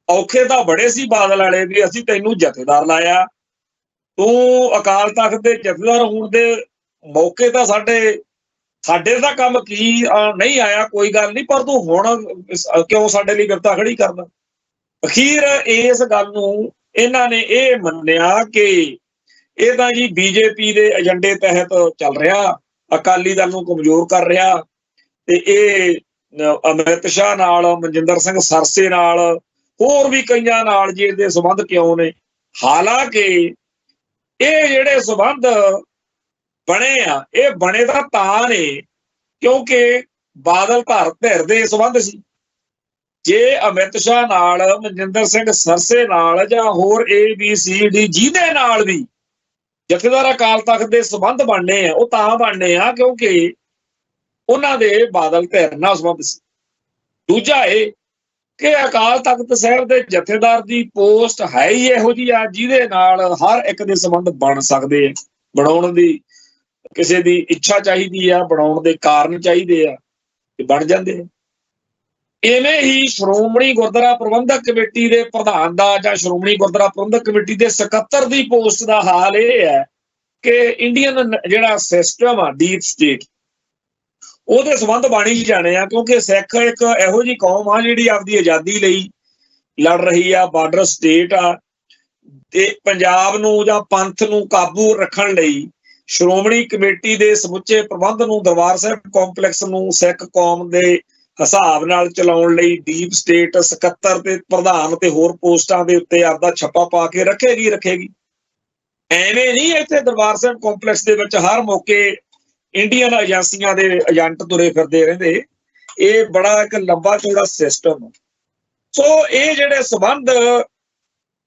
ਔਖੇ ਤਾਂ ਬੜੇ ਸੀ ਬਾਦਲ ਵਾਲੇ ਵੀ ਅਸੀਂ ਤੈਨੂੰ ਜਥੇਦਾਰ ਲਾਇਆ, ਤੂੰ ਅਕਾਲ ਤਖਤ ਦੇ ਜਥੇਦਾਰ ਹੋਣ ਦੇ ਮੌਕੇ ਤਾਂ ਸਾਡੇ ਦਾ ਕੰਮ ਕੀ ਨਹੀਂ ਆਇਆ, ਕੋਈ ਗੱਲ ਨਹੀਂ, ਪਰ ਤੂੰ ਹੁਣ ਕਿਉਂ ਸਾਡੇ ਲਈ ਵਿਪਤਾ ਖੜੀ ਕਰਦਾ। ਅਖੀਰ ਇਸ ਗੱਲ ਨੂੰ ਇਹਨਾਂ ਨੇ ਇਹ ਮੰਨਿਆ ਕਿ ਇਹ ਤਾਂ ਜੀ ਬੀਜੇਪੀ ਦੇ ਏਜੰਡੇ ਤਹਿਤ ਚੱਲ ਰਿਹਾ, ਅਕਾਲੀ ਦਲ ਨੂੰ ਕਮਜ਼ੋਰ ਕਰ ਰਿਹਾ ਤੇ ਇਹ ਅਮਿਤ ਸ਼ਾਹ ਨਾਲ, ਮਨਜਿੰਦਰ ਸਿੰਘ ਸਰਸੇ ਨਾਲ, ਹੋਰ ਵੀ ਕਈਆਂ ਨਾਲ ਜੀ ਇਹਦੇ ਸੰਬੰਧ ਕਿਉਂ ਨੇ। ਹਾਲਾਂਕਿ ਇਹ ਜਿਹੜੇ ਸੰਬੰਧ ਬਣੇ ਆ ਇਹ ਬਣੇ ਤਾਂ ਨੇ ਕਿਉਂਕਿ ਬਾਦਲ ਧਿਰ ਦੇ ਸੰਬੰਧ ਸੀ। ਜੇ ਅਮਿਤ ਸ਼ਾਹ ਨਾਲ, ਮਨਜਿੰਦਰ ਸਿੰਘ ਸਰਸੇ ਨਾਲ ਜਾਂ ਹੋਰ ABCD ਜਿਹਦੇ ਨਾਲ ਵੀ ਜਥੇਦਾਰ ਅਕਾਲ ਤਖਤ ਦੇ ਸੰਬੰਧ ਬਣਨੇ ਆ, ਉਹ ਤਾਂ ਬਣਨੇ ਆ ਕਿਉਂਕਿ ਉਹਨਾਂ ਦੇ ਬਾਦਲ ਧਿਰ ਨਾਲ ਸੰਬੰਧ ਸੀ। ਦੂਜਾ ਇਹ ਕਿ ਅਕਾਲ ਤਖਤ ਸਾਹਿਬ ਦੇ ਜਥੇਦਾਰ ਦੀ ਪੋਸਟ ਹੈ ਹੀ ਇਹੋ ਜਿਹੀ ਆ ਜਿਹਦੇ ਨਾਲ ਹਰ ਇੱਕ ਦੇ ਸੰਬੰਧ ਬਣ ਸਕਦੇ ਆ। ਬਣਾਉਣ ਦੀ ਕਿਸੇ ਦੀ ਇੱਛਾ ਚਾਹੀਦੀ ਆ, ਬਣਾਉਣ ਦੇ ਕਾਰਨ ਚਾਹੀਦੇ ਆ ਤੇ ਬਣ ਜਾਂਦੇ ਆ। ਇਵੇਂ ਹੀ ਸ਼੍ਰੋਮਣੀ ਗੁਰਦੁਆਰਾ ਪ੍ਰਬੰਧਕ ਕਮੇਟੀ ਦੇ ਪ੍ਰਧਾਨ ਦਾ ਜਾਂ ਸ਼੍ਰੋਮਣੀ ਗੁਰਦੁਆਰਾ ਪ੍ਰਬੰਧਕ ਕਮੇਟੀ ਦੇ ਸਕੱਤਰ ਦੀ ਪੋਸਟ ਦਾ ਹਾਲ ਇਹ ਹੈ ਕਿ ਇੰਡੀਅਨ ਜਿਹੜਾ ਸਿਸਟਮ ਆ, ਡੀਪ ਸਟੇਟ, ਉਹਦੇ ਸੰਬੰਧ ਬਣ ਹੀ ਜਾਣੇ ਆ ਕਿਉਂਕਿ ਸਿੱਖ ਇੱਕ ਇਹੋ ਜਿਹੀ ਕੌਮ ਆ ਜਿਹੜੀ ਆਪਦੀ ਆਜ਼ਾਦੀ ਲਈ ਲੜ ਰਹੀ ਆ, ਬਾਰਡਰ ਸਟੇਟ ਆ, ਤੇ ਪੰਜਾਬ ਨੂੰ ਜਾਂ ਪੰਥ ਨੂੰ ਕਾਬੂ ਰੱਖਣ ਲਈ ਸ਼੍ਰੋਮਣੀ ਕਮੇਟੀ ਦੇ ਸਮੁੱਚੇ ਪ੍ਰਬੰਧ ਨੂੰ, ਦਰਬਾਰ ਸਾਹਿਬ ਕੰਪਲੈਕਸ ਨੂੰ ਸਿੱਖ ਕੌਮ ਦੇ ਹਿਸਾਬ ਨਾਲ ਚਲਾਉਣ ਲਈ ਡੀਪ ਸਟੇਟ ਸਕੱਤਰ ਤੇ ਪ੍ਰਧਾਨ ਤੇ ਹੋਰ ਪੋਸਟਾਂ ਦੇ ਉੱਤੇ ਆਪਦਾ ਛੱਪਾ ਪਾ ਕੇ ਰੱਖੇਗੀ। ਐਵੇਂ ਨਹੀਂ ਇੱਥੇ ਦਰਬਾਰ ਸਾਹਿਬ ਕੰਪਲੈਕਸ ਦੇ ਵਿੱਚ ਹਰ ਮੌਕੇ ਇੰਡੀਅਨ ਏਜੰਸੀਆਂ ਦੇ ਏਜੰਟ ਤੁਰੇ ਫਿਰਦੇ ਰਹਿੰਦੇ। ਇਹ ਬੜਾ ਇੱਕ ਲੰਬਾ ਚੌੜਾ ਸਿਸਟਮ। ਸੋ ਇਹ ਜਿਹੜੇ ਸੰਬੰਧ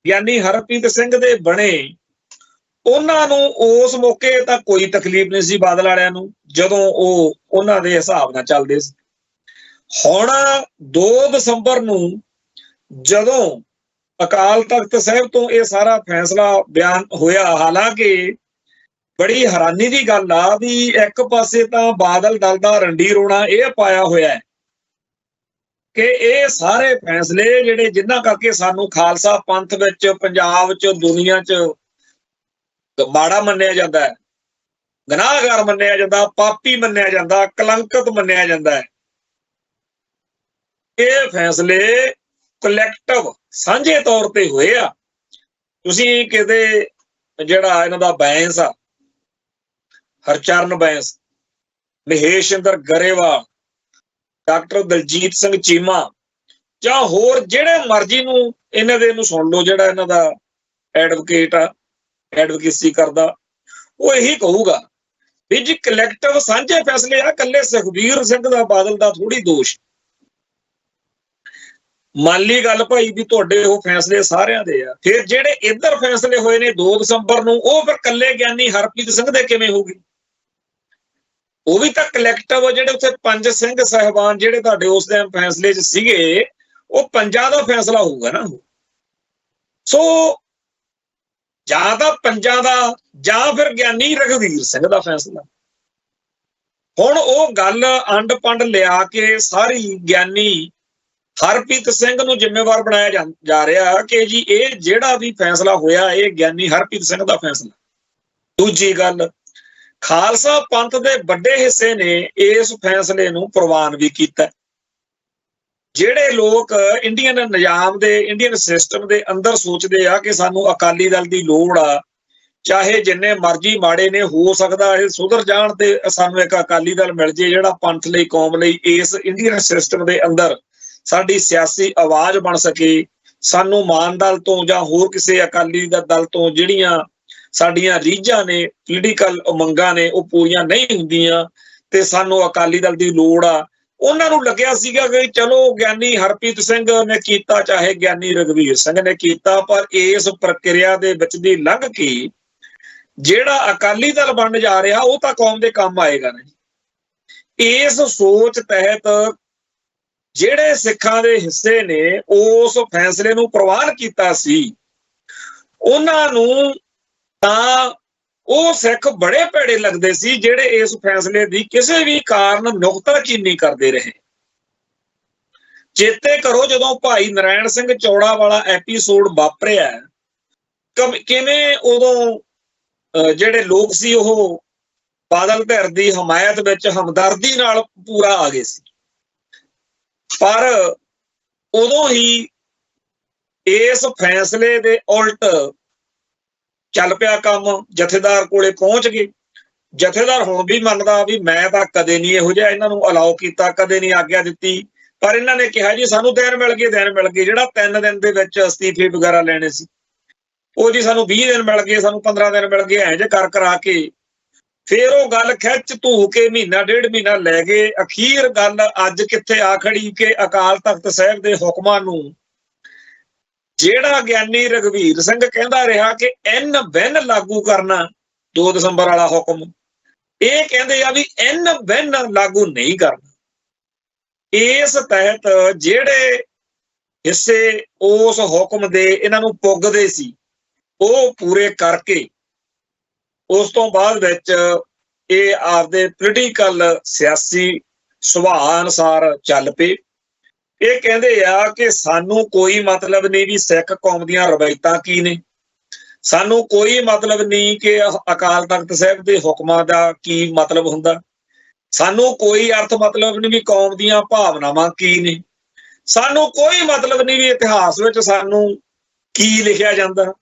ਗਿਆਨੀ ਹਰਪ੍ਰੀਤ ਸਿੰਘ ਦੇ ਬਣੇ, ਉਹਨਾਂ ਨੂੰ ਉਸ ਮੌਕੇ ਤਾਂ ਕੋਈ ਤਕਲੀਫ ਨਹੀਂ ਸੀ ਬਾਦਲ ਵਾਲਿਆਂ ਨੂੰ, ਜਦੋਂ ਉਹ ਉਹਨਾਂ ਦੇ ਹਿਸਾਬ ਨਾਲ ਚੱਲਦੇ ਸੀ। ਹੁਣ 2 ਦਸੰਬਰ ਨੂੰ ਜਦੋਂ ਅਕਾਲ ਤਖਤ ਸਾਹਿਬ ਤੋਂ ਇਹ ਸਾਰਾ ਫੈਸਲਾ ਬਿਆਨ ਹੋਇਆ, ਹਾਲਾਂਕਿ ਬੜੀ ਹੈਰਾਨੀ ਦੀ ਗੱਲ ਆ ਵੀ ਇੱਕ ਪਾਸੇ ਤਾਂ ਬਾਦਲ ਦਲ ਦਾ ਰੰਡੀ ਰੋਣਾ ਇਹ ਪਾਇਆ ਹੋਇਆ ਹੈ ਕਿ ਇਹ ਸਾਰੇ ਫੈਸਲੇ ਜਿਹੜੇ ਜਿਨ੍ਹਾਂ ਕਰਕੇ ਸਾਨੂੰ ਖਾਲਸਾ ਪੰਥ ਵਿੱਚ, ਪੰਜਾਬ 'ਚ, ਦੁਨੀਆ 'ਚ ਮਾੜਾ ਮੰਨਿਆ ਜਾਂਦਾ ਹੈ, ਗੁਨਾਹਗਾਰ ਮੰਨਿਆ ਜਾਂਦਾ, ਪਾਪੀ ਮੰਨਿਆ ਜਾਂਦਾ, ਕਲੰਕਿਤ ਮੰਨਿਆ ਜਾਂਦਾ ਹੈ, ਇਹ ਫੈਸਲੇ ਕਲੈਕਟਿਵ ਸਾਂਝੇ ਤੌਰ ਤੇ ਹੋਏ ਆ। ਤੁਸੀਂ ਕਿਤੇ ਜਿਹੜਾ ਇਹਨਾਂ ਦਾ ਬੈਂਸ ਆ, ਹਰਚਰਨ ਬੈਂਸ, ਮਹੇਸ਼ਿੰਦਰ ਗਰੇਵਾਲ, ਡਾਕਟਰ ਦਲਜੀਤ ਸਿੰਘ ਚੀਮਾ ਜਾਂ ਹੋਰ ਜਿਹੜੇ ਮਰਜ਼ੀ ਨੂੰ ਇਹਨਾਂ ਦੇ ਨੂੰ ਸੁਣ ਲਓ, ਜਿਹੜਾ ਇਹਨਾਂ ਦਾ ਐਡਵੋਕੇਟ ਆ, ਐਡਵੋਕੇਸੀ ਕਰਦਾ, ਉਹ ਇਹੀ ਕਹੂਗਾ ਵੀ ਜੀ ਕਲੈਕਟਿਵ ਸਾਂਝੇ ਫੈਸਲੇ ਆ, ਇਕੱਲੇ ਸੁਖਬੀਰ ਸਿੰਘ ਦਾ ਬਾਦਲ ਦਾ ਥੋੜੀ ਦੋਸ਼। ਮੰਨ ਲਈ ਗੱਲ ਭਾਈ ਵੀ ਤੁਹਾਡੇ ਉਹ ਫੈਸਲੇ ਸਾਰਿਆਂ ਦੇ ਆ, ਫਿਰ ਜਿਹੜੇ ਇੱਧਰ ਫੈਸਲੇ ਹੋਏ ਨੇ 2 ਦਸੰਬਰ ਨੂੰ, ਉਹ ਫਿਰ ਇਕੱਲੇ ਗਿਆਨੀ ਹਰਪ੍ਰੀਤ ਸਿੰਘ ਦੇ ਕਿਵੇਂ ਹੋਊਗੀ? ਉਹ ਵੀ ਤਾਂ ਕਲੈਕਟਿਵ, ਜਿਹੜੇ ਉੱਥੇ 5 ਸਿੰਘ ਸਾਹਿਬਾਨ ਜਿਹੜੇ ਤੁਹਾਡੇ ਉਸ ਟਾਈਮ ਫੈਸਲੇ 'ਚ ਸੀਗੇ, ਉਹ ਪੰਜਾਂ ਦਾ ਫੈਸਲਾ ਹੋਊਗਾ ਨਾ। ਸੋ ਜਾਂ ਤਾਂ ਪੰਜਾਂ ਦਾ ਜਾਂ ਫਿਰ ਗਿਆਨੀ ਰਘਵੀਰ ਸਿੰਘ ਦਾ ਫੈਸਲਾ। ਹੁਣ ਉਹ ਗੱਲ ਅੰਡ ਪੰਡ ਲਿਆ ਕੇ ਸਾਰੀ ਗਿਆਨੀ ਹਰਪ੍ਰੀਤ ਸਿੰਘ ਨੂੰ ਜ਼ਿੰਮੇਵਾਰ ਬਣਾਇਆ ਜਾ ਰਿਹਾ ਕਿ ਜੀ ਇਹ ਜਿਹੜਾ ਵੀ ਫੈਸਲਾ ਹੋਇਆ ਇਹ ਗਿਆਨੀ ਹਰਪ੍ਰੀਤ ਸਿੰਘ ਦਾ ਫੈਸਲਾ। ਦੂਜੀ ਗੱਲ, ਖਾਲਸਾ ਪੰਥ ਦੇ ਵੱਡੇ ਹਿੱਸੇ ਨੇ ਇਸ ਫੈਸਲੇ ਨੂੰ ਪ੍ਰਵਾਨ ਵੀ ਕੀਤਾ। ਜਿਹੜੇ ਲੋਕ ਇੰਡੀਅਨ ਨਿਜ਼ਾਮ ਦੇ, ਇੰਡੀਅਨ ਸਿਸਟਮ ਦੇ ਅੰਦਰ ਸੋਚਦੇ ਆ ਕਿ ਸਾਨੂੰ ਅਕਾਲੀ ਦਲ ਦੀ ਲੋੜ ਆ, ਚਾਹੇ ਜਿੰਨੇ ਮਰਜ਼ੀ ਮਾੜੇ ਨੇ, ਹੋ ਸਕਦਾ ਇਹ ਸੁਧਰ ਜਾਣ ਤੇ ਸਾਨੂੰ ਇੱਕ ਅਕਾਲੀ ਦਲ ਮਿਲ ਜੇ ਜਿਹੜਾ ਪੰਥ ਲਈ, ਕੌਮ ਲਈ, ਇਸ ਇੰਡੀਅਨ ਸਿਸਟਮ ਦੇ ਅੰਦਰ ਸਾਡੀ ਸਿਆਸੀ ਆਵਾਜ਼ ਬਣ ਸਕੇ। ਸਾਨੂੰ ਮਾਨ ਦਲ ਤੋਂ ਜਾਂ ਹੋਰ ਕਿਸੇ ਅਕਾਲੀ ਦਲ ਤੋਂ ਜਿਹੜੀਆਂ ਸਾਡੀਆਂ ਰੀਝਾਂ ਨੇ, ਪੋਲੀਟੀਕਲ ਮੰਗਾਂ ਨੇ, ਉਹ ਪੂਰੀਆਂ ਨਹੀਂ ਹੁੰਦੀਆਂ ਤੇ ਸਾਨੂੰ ਅਕਾਲੀ ਦਲ ਦੀ ਲੋੜ ਆ। ਉਹਨਾਂ ਨੂੰ ਲੱਗਿਆ ਸੀਗਾ ਕਿ ਚਲੋ ਗਿਆਨੀ ਹਰਪ੍ਰੀਤ ਸਿੰਘ ਨੇ ਕੀਤਾ, ਚਾਹੇ ਗਿਆਨੀ ਰਘਵੀਰ ਸਿੰਘ ਨੇ ਕੀਤਾ, ਪਰ ਇਸ ਪ੍ਰਕਿਰਿਆ ਦੇ ਵਿੱਚ ਦੀ ਲੰਘ ਕੇ ਜਿਹੜਾ ਅਕਾਲੀ ਦਲ ਬਣ ਜਾ ਰਿਹਾ ਉਹ ਤਾਂ ਕੌਮ ਦੇ ਕੰਮ ਆਏਗਾ ਨਾ। ਇਸ ਸੋਚ ਤਹਿਤ ਜਿਹੜੇ ਸਿੱਖਾਂ ਦੇ ਹਿੱਸੇ ਨੇ ਉਸ ਫੈਸਲੇ ਨੂੰ ਪ੍ਰਵਾਨ ਕੀਤਾ ਸੀ, ਉਹਨਾਂ ਨੂੰ ਤਾਂ ਉਹ ਸਿੱਖ ਬੜੇ ਭੈੜੇ ਲੱਗਦੇ ਸੀ ਜਿਹੜੇ ਇਸ ਫੈਸਲੇ ਦੀ ਕਿਸੇ ਵੀ ਕਾਰਨ ਨੁਕਤਾਚੀਨੀ ਕਰਦੇ ਰਹੇ। ਚੇਤੇ ਕਰੋ ਜਦੋਂ ਭਾਈ ਨਰਾਇਣ ਸਿੰਘ ਚੌੜਾ ਵਾਲਾ ਐਪੀਸੋਡ ਵਾਪਰਿਆ, ਕਿਵੇਂ ਉਦੋਂ ਜਿਹੜੇ ਲੋਕ ਸੀ ਉਹ ਬਾਦਲ ਧਿਰ ਦੀ ਹਮਾਇਤ ਵਿੱਚ ਹਮਦਰਦੀ ਨਾਲ ਪੂਰਾ ਆ ਗਏ ਸੀ, ਪਰ ਉਦੋਂ ਹੀ ਇਸ ਫੈਸਲੇ ਦੇ ਉਲਟ ਚੱਲ ਪਿਆ ਕੰਮ। ਜਥੇਦਾਰ ਕੋਲੇ ਪਹੁੰਚ ਗਏ। ਜਥੇਦਾਰ ਹੁਣ ਵੀ ਮੰਨਦਾ ਵੀ ਮੈਂ ਤਾਂ ਕਦੇ ਨਹੀਂ ਇਹੋ ਜਿਹਾ ਇਹਨਾਂ ਨੂੰ ਅਲਾਓ ਕੀਤਾ, ਕਦੇ ਨਹੀਂ ਆਗਿਆ ਦਿੱਤੀ, ਪਰ ਇਹਨਾਂ ਨੇ ਕਿਹਾ ਜੀ ਸਾਨੂੰ ਦਿਨ ਮਿਲ ਗਏ। ਜਿਹੜਾ 3 ਦਿਨ ਦੇ ਵਿੱਚ ਅਸਤੀਫੇ ਵਗੈਰਾ ਲੈਣੇ ਸੀ, ਉਹ ਜੀ ਸਾਨੂੰ 20 ਦਿਨ ਮਿਲ ਗਏ, ਸਾਨੂੰ 15 ਦਿਨ ਮਿਲ ਗਏ। ਐਂ ਜੇ ਕਰ ਕਰਾ ਕੇ फिर वो गल खिच धू के महीना डेढ़ महीना लै गए। अखीर गल अज कित्थे आ खड़ी कि अकाल तख्त साहिब दे हुक्मां नूं जिहड़ा ग्यानी रघवीर सिंह कहंदा रहा कि एन बिन लागू करना 2 दसंबर वाला हुक्म, ये कहंदे आ भी एन बिन लागू नहीं करना। इस तहत जिहड़े हिस्से उस हुक्म दे इन्हां नूं पुगदे सी ਉਹ पूरे करके उस तो बाद विच ये आपदे पोलिटिकल सियासी सुभाਅ अनुसार चल पे। ये कहंदे आ कि सानू कोई मतलब नहीं भी सिख कौम दीआं रवायतां की ने, सानू कोई मतलब नहीं कि अकाल तख्त साहिब दे हुक्मां दा की मतलब हुंदा, सानू कोई अर्थ मतलब नहीं भी कौम दीआं भावनावां की ने, सानू कोई मतलब नहीं भी इतिहास विच सानू की लिखिया जांदा।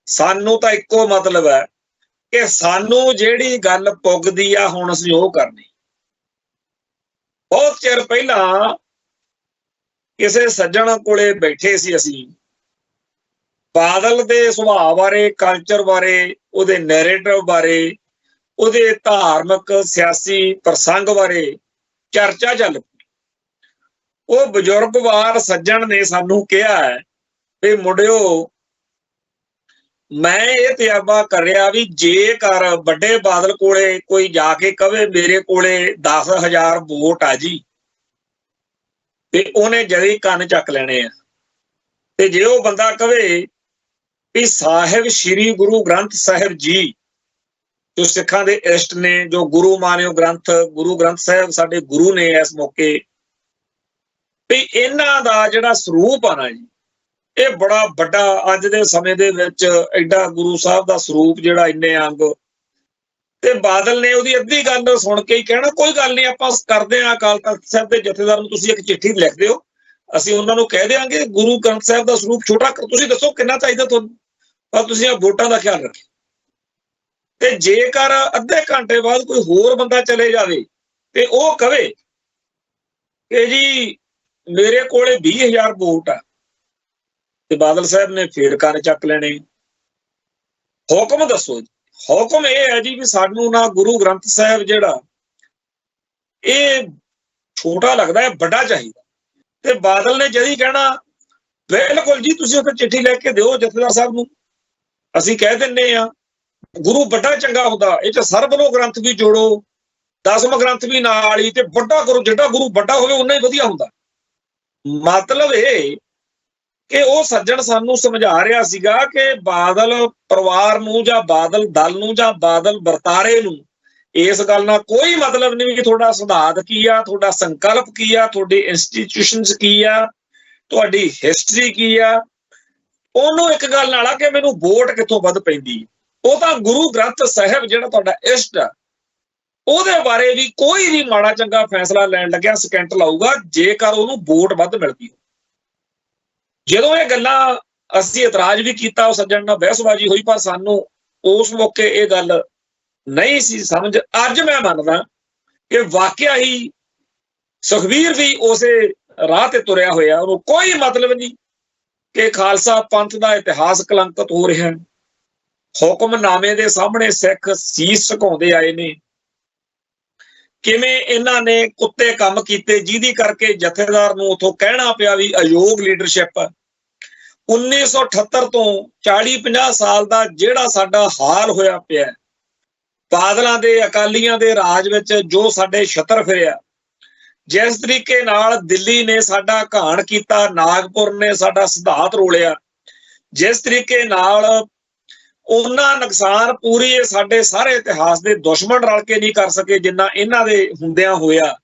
सानू तां इक्को मतलब है कि सानू जिहड़ी गल पुगदी आ हुण असीं ओह करनी। बहुत चिर पहिलां किसे सज्जण कोले बैठे सी असीं, बादल दे सुभाਅ बारे, कल्चर बारे, उहदे नैरेटिव बारे, उहदे धार्मिक सियासी प्रसंग बारे चर्चा चल पई। ओह बजुर्गवार सज्जण ने सानू कहा है भी मुंडिओ मैं ये तजर्बा कर रहा भी जेकर बड़े बादल कोले कोई जाके कहे मेरे कोले 10,000 वोट आ जी ते उन्हें जदी कन चक लेने आ। ते जे वो बंदा कहे भी साहिब श्री गुरु ग्रंथ साहिब जी जो सिखां दे इष्ट ने, जो गुरु मानियो ग्रंथ, गुरु ग्रंथ साहिब साडे गुरु ने इस मौके भी इन्हां दा जिहड़ा स्वरूप आ ना जी ये बड़ा बड़ा अज दे समय दे विच एडा गुरु साहब दा स्वरूप जिहड़ा इन्ने अंग ते बादल ने उहदी अद्धी गल सुन के ही कहना कोई गल नहीं आपां करदे आ अकाल तख्त साहिब दे जथेदार नूं तुसीं इक चिट्ठी लिख दिओ, असीं उहनां नूं कह देंगे गुरु ग्रंथ साहिब दा स्वरूप छोटा तुसीं दसो किन्ना चाहीदा तुहानूं, पर तुसीं वोटां दा ख्याल रखिओ। ते जेकर अद्धे घंटे बाद कोई होर बंदा चले जावे ते ओह कहे कि जी मेरे कोले 20,000 वोट आ ते बादल साहब ने फिर कन चक लेने। हुक्म दसो जी, हुक्म यह है जी भी सानू ना गुरु ग्रंथ साहिब जिहड़ा ये छोटा लगता है बड़ा चाहिए। ते बादल ने जदी कहना बिल्कुल जी तुसीं उत्थे चिट्ठी लिख के दिओ जथेदार साहब नूं, असीं कह दिंदे आ गुरु बड़ा चंगा हुंदा, इह च सरबलो ग्रंथ भी जोड़ो, 10वां ग्रंथ भी नाल ही ते बड़ा करो, जिहड़ा गुरु बड़ा होवे उन्ना ही वधिया हुंदा। मतलब ये कि वो सज्जण सानू समझा रहा सीगा कि बादल परिवार नूं जां बादल दल नूं जां बादल वरतारे नूं इस गल नाल कोई मतलब नहीं कि तुहाडा सिद्धांत की आ, तुहाडा संकल्प की आ, तुहाडी इंस्टीट्यूशनस की आ, तुहाडी हिस्टरी की आ, ओनू एक गल नाल आ कि मैनूं वोट कित्थों वध पैंदी। ਉਹ ਤਾਂ ਗੁਰੂ ਗ੍ਰੰਥ ਸਾਹਿਬ ਜਿਹੜਾ ਤੁਹਾਡਾ ਇਸ਼ਟ ਆ ਉਹਦੇ ਬਾਰੇ ਵੀ ਕੋਈ ਵੀ ਮਾੜਾ ਚੰਗਾ ਫੈਸਲਾ ਲੈਣ ਲੱਗਿਆ ਸਕਿੰਟ ਲਾਊਗਾ ਜੇਕਰ ਉਹਨੂੰ ਵੋਟ ਵੱਧ ਮਿਲਦੀ। ਜਦੋਂ ਇਹ ਗੱਲਾਂ ਅਸੀਂ ਇਤਰਾਜ਼ ਵੀ ਕੀਤਾ ਉਹ ਸੱਜਣ ਨਾਲ ਬਹਿਸਬਾਜ਼ੀ ਹੋਈ ਪਰ ਸਾਨੂੰ ਉਸ ਮੌਕੇ ਇਹ ਗੱਲ ਨਹੀਂ ਸੀ ਸਮਝ। ਅੱਜ ਮੈਂ ਮੰਨਦਾ ਕਿ ਵਾਕਿਆ ਹੀ ਸੁਖਬੀਰ ਵੀ ਉਸੇ ਰਾਹ ਤੇ ਤੁਰਿਆ ਹੋਇਆ, ਉਹਨੂੰ ਕੋਈ ਮਤਲਬ ਨਹੀਂ ਕਿ ਖਾਲਸਾ ਪੰਥ ਦਾ ਇਤਿਹਾਸ ਕਲੰਕਿਤ ਹੋ ਰਿਹਾ। ਹੁਕਮਨਾਮੇ ਦੇ ਸਾਹਮਣੇ ਸਿੱਖ ਸੀਸ ਝੁਕਾਉਂਦੇ ਆਏ ਨੇ, ਕਿਵੇਂ ਇਹਨਾਂ ਨੇ ਕੁੱਤੇ ਕੰਮ ਕੀਤੇ ਜਿਹਦੀ ਕਰਕੇ ਜਥੇਦਾਰ ਨੂੰ ਉਥੋਂ ਕਹਿਣਾ ਪਿਆ ਵੀ ਅਯੋਗ ਲੀਡਰਸ਼ਿਪ। 1978 ਤੋਂ 40-50 ਸਾਲ ਦਾ ਜਿਹੜਾ ਸਾਡਾ ਹਾਲ ਹੋਇਆ ਪਿਆ ਬਾਦਲਾਂ ਦੇ ਅਕਾਲੀਆਂ ਦੇ ਰਾਜ ਵਿੱਚ, ਜੋ ਸਾਡੇ ਛਤਰ ਫਿਰਿਆ, ਜਿਸ ਤਰੀਕੇ ਨਾਲ ਦਿੱਲੀ ਨੇ ਸਾਡਾ ਘਾਣ ਕੀਤਾ, ਨਾਗਪੁਰ ਨੇ ਸਾਡਾ ਸਿਧਾਂਤ ਰੋਲਿਆ, ਜਿਸ ਤਰੀਕੇ ਨਾਲ ਉਹਨਾਂ ਨੁਕਸਾਨ ਪੂਰੀ ਸਾਡੇ ਸਾਰੇ ਇਤਿਹਾਸ ਦੇ ਦੁਸ਼ਮਣ ਰਲ ਕੇ ਨਹੀਂ ਕਰ ਸਕੇ ਜਿੰਨਾ ਇਹਨਾਂ ਦੇ ਹੁੰਦਿਆਂ ਹੋਇਆ।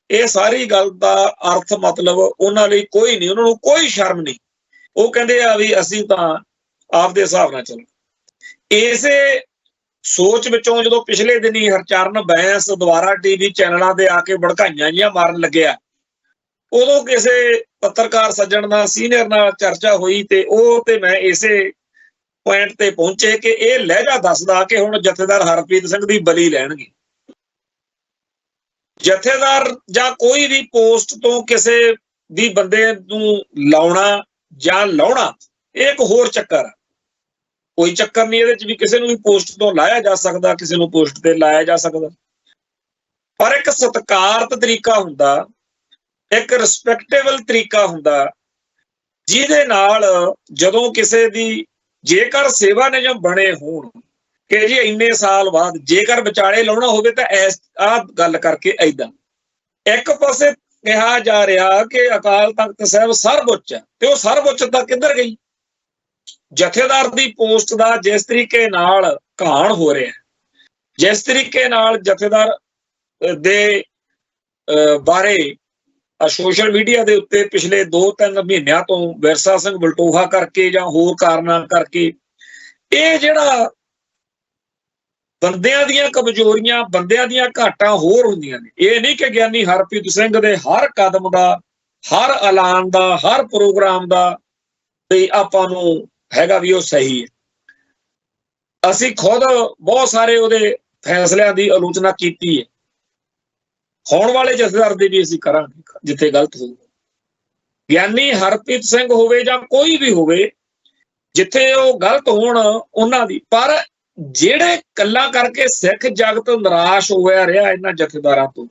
ਇਹ ਸਾਰੀ ਗੱਲ ਦਾ ਅਰਥ ਮਤਲਬ ਉਹਨਾਂ ਲਈ ਕੋਈ ਨਹੀਂ, ਉਹਨਾਂ ਨੂੰ ਕੋਈ ਸ਼ਰਮ ਨਹੀਂ। ਉਹ ਕਹਿੰਦੇ ਆ ਵੀ ਅਸੀਂ ਤਾਂ ਆਪਦੇ ਹਿਸਾਬ ਨਾਲ ਚੱਲਣਾ। ਇਸੇ ਸੋਚ ਵਿੱਚੋਂ ਜਦੋਂ ਪਿਛਲੇ ਦਿਨੀ ਹਰਚਰਨ ਬੈਂਸ ਦੁਬਾਰਾ ਟੀਵੀ ਚੈਨਲਾਂ ਤੇ ਆ ਕੇ ਭੜਕਾਈਆਂ ਜਿਹੀਆਂ ਮਾਰਨ ਲੱਗਿਆ, ਉਦੋਂ ਕਿਸੇ ਪੱਤਰਕਾਰ ਸੱਜਣ ਨਾਲ ਸੀਨੀਅਰ ਨਾਲ ਚਰਚਾ ਹੋਈ ਤੇ ਉਹ ਤੇ ਮੈਂ ਇਸੇ ਪੁਆਇੰਟ ਤੇ ਪਹੁੰਚੇ ਕਿ ਇਹ ਲਹਿਜਾ ਦੱਸਦਾ ਕਿ ਹੁਣ ਜਥੇਦਾਰ ਹਰਪ੍ਰੀਤ ਸਿੰਘ ਦੀ ਬਲੀ ਲੈਣਗੇ। ਜਥੇਦਾਰ ਜਾਂ ਕੋਈ ਵੀ ਪੋਸਟ ਤੋਂ ਕਿਸੇ ਵੀ ਬੰਦੇ ਨੂੰ ਲਾਉਣਾ ਜਾਂ ਲਾਉਣਾ ਇਹ ਇੱਕ ਹੋਰ ਚੱਕਰ ਆ। ਕੋਈ ਚੱਕਰ ਨਹੀਂ ਇਹਦੇ ਚ ਵੀ, ਕਿਸੇ ਨੂੰ ਵੀ ਪੋਸਟ ਤੋਂ ਲਾਇਆ ਜਾ ਸਕਦਾ, ਕਿਸੇ ਨੂੰ ਪੋਸਟ ਤੇ ਲਾਇਆ ਜਾ ਸਕਦਾ, ਪਰ ਇੱਕ ਸਤਿਕਾਰਤ ਤਰੀਕਾ ਹੁੰਦਾ, ਇੱਕ ਰਿਸਪੈਕਟੇਬਲ ਤਰੀਕਾ ਹੁੰਦਾ, ਜਿਹਦੇ ਨਾਲ ਜਦੋਂ ਕਿਸੇ ਦੀ ਜੇਕਰ ਸੇਵਾ ਨਿਯਮ ਬਣੇ ਹੋਣ ਕਿ ਜੀ ਇੰਨੇ ਸਾਲ ਬਾਅਦ ਜੇਕਰ ਵਿਚਾਲੇ ਲਾਉਣਾ ਹੋਵੇ ਤਾਂ ਆਹ ਗੱਲ ਕਰਕੇ ਏਦਾਂ। ਇੱਕ ਪਾਸੇ ਕਿਹਾ ਜਾ ਰਿਹਾ ਕਿ ਅਕਾਲ ਤਖਤ ਸਾਹਿਬ ਸਰਵਉੱਚ ਹੈ, ਤੇ ਉਹ ਸਰਵਉੱਚਤਾ ਕਿੱਧਰ ਗਈ? ਜਥੇਦਾਰ ਦੀ ਪੋਸਟ ਦਾ ਜਿਸ ਤਰੀਕੇ ਨਾਲ ਘਾਣ ਹੋ ਰਿਹਾ, ਜਿਸ ਤਰੀਕੇ ਨਾਲ ਜਥੇਦਾਰ ਦੇ ਬਾਰੇ ਸੋਸ਼ਲ ਮੀਡੀਆ ਦੇ ਉੱਤੇ ਪਿਛਲੇ 2-3 ਮਹੀਨਿਆਂ ਤੋਂ ਵਿਰਸਾ ਸਿੰਘ ਬਲਟੋਹਾ ਕਰਕੇ ਜਾਂ ਹੋਰ ਕਾਰਨਾਂ ਕਰਕੇ ਇਹ ਜਿਹੜਾ ਬੰਦਿਆਂ ਦੀਆਂ ਕਮਜ਼ੋਰੀਆਂ, ਬੰਦਿਆਂ ਦੀਆਂ ਘਾਟਾਂ ਹੋਰ ਹੁੰਦੀਆਂ ਨੇ। ਇਹ ਨਹੀਂ ਕਿ ਗਿਆਨੀ ਹਰਪ੍ਰੀਤ ਸਿੰਘ ਦੇ ਹਰ ਕਦਮ ਦਾ, ਹਰ ਐਲਾਨ ਦਾ, ਹਰ ਪ੍ਰੋਗਰਾਮ ਦਾ ਤੇ ਆਪਾਂ ਨੂੰ ਹੈਗਾ ਵੀ ਉਹ ਸਹੀ ਹੈ। ਅਸੀਂ ਖੁਦ ਬਹੁਤ ਸਾਰੇ ਉਹਦੇ ਫੈਸਲਿਆਂ ਦੀ ਆਲੋਚਨਾ ਕੀਤੀ ਹੈ, ਹੋਣ ਵਾਲੇ ਜਥੇਦਾਰ ਦੇ ਵੀ ਅਸੀਂ ਕਰਾਂਗੇ ਜਿੱਥੇ ਗਲਤ ਹੋਊਗਾ। ਗਿਆਨੀ ਹਰਪ੍ਰੀਤ ਸਿੰਘ ਹੋਵੇ ਜਾਂ ਕੋਈ ਵੀ ਹੋਵੇ, ਜਿੱਥੇ ਉਹ ਗਲਤ ਹੋਣ ਉਹਨਾਂ ਦੀ, ਪਰ ਜਿਹੜੇ ਗੱਲਾਂ ਕਰਕੇ ਸਿੱਖ ਜਗਤ ਨਿਰਾਸ਼ ਹੋਇਆ ਰਿਹਾ ਇਹਨਾਂ ਜਥੇਦਾਰਾਂ ਤੋਂ,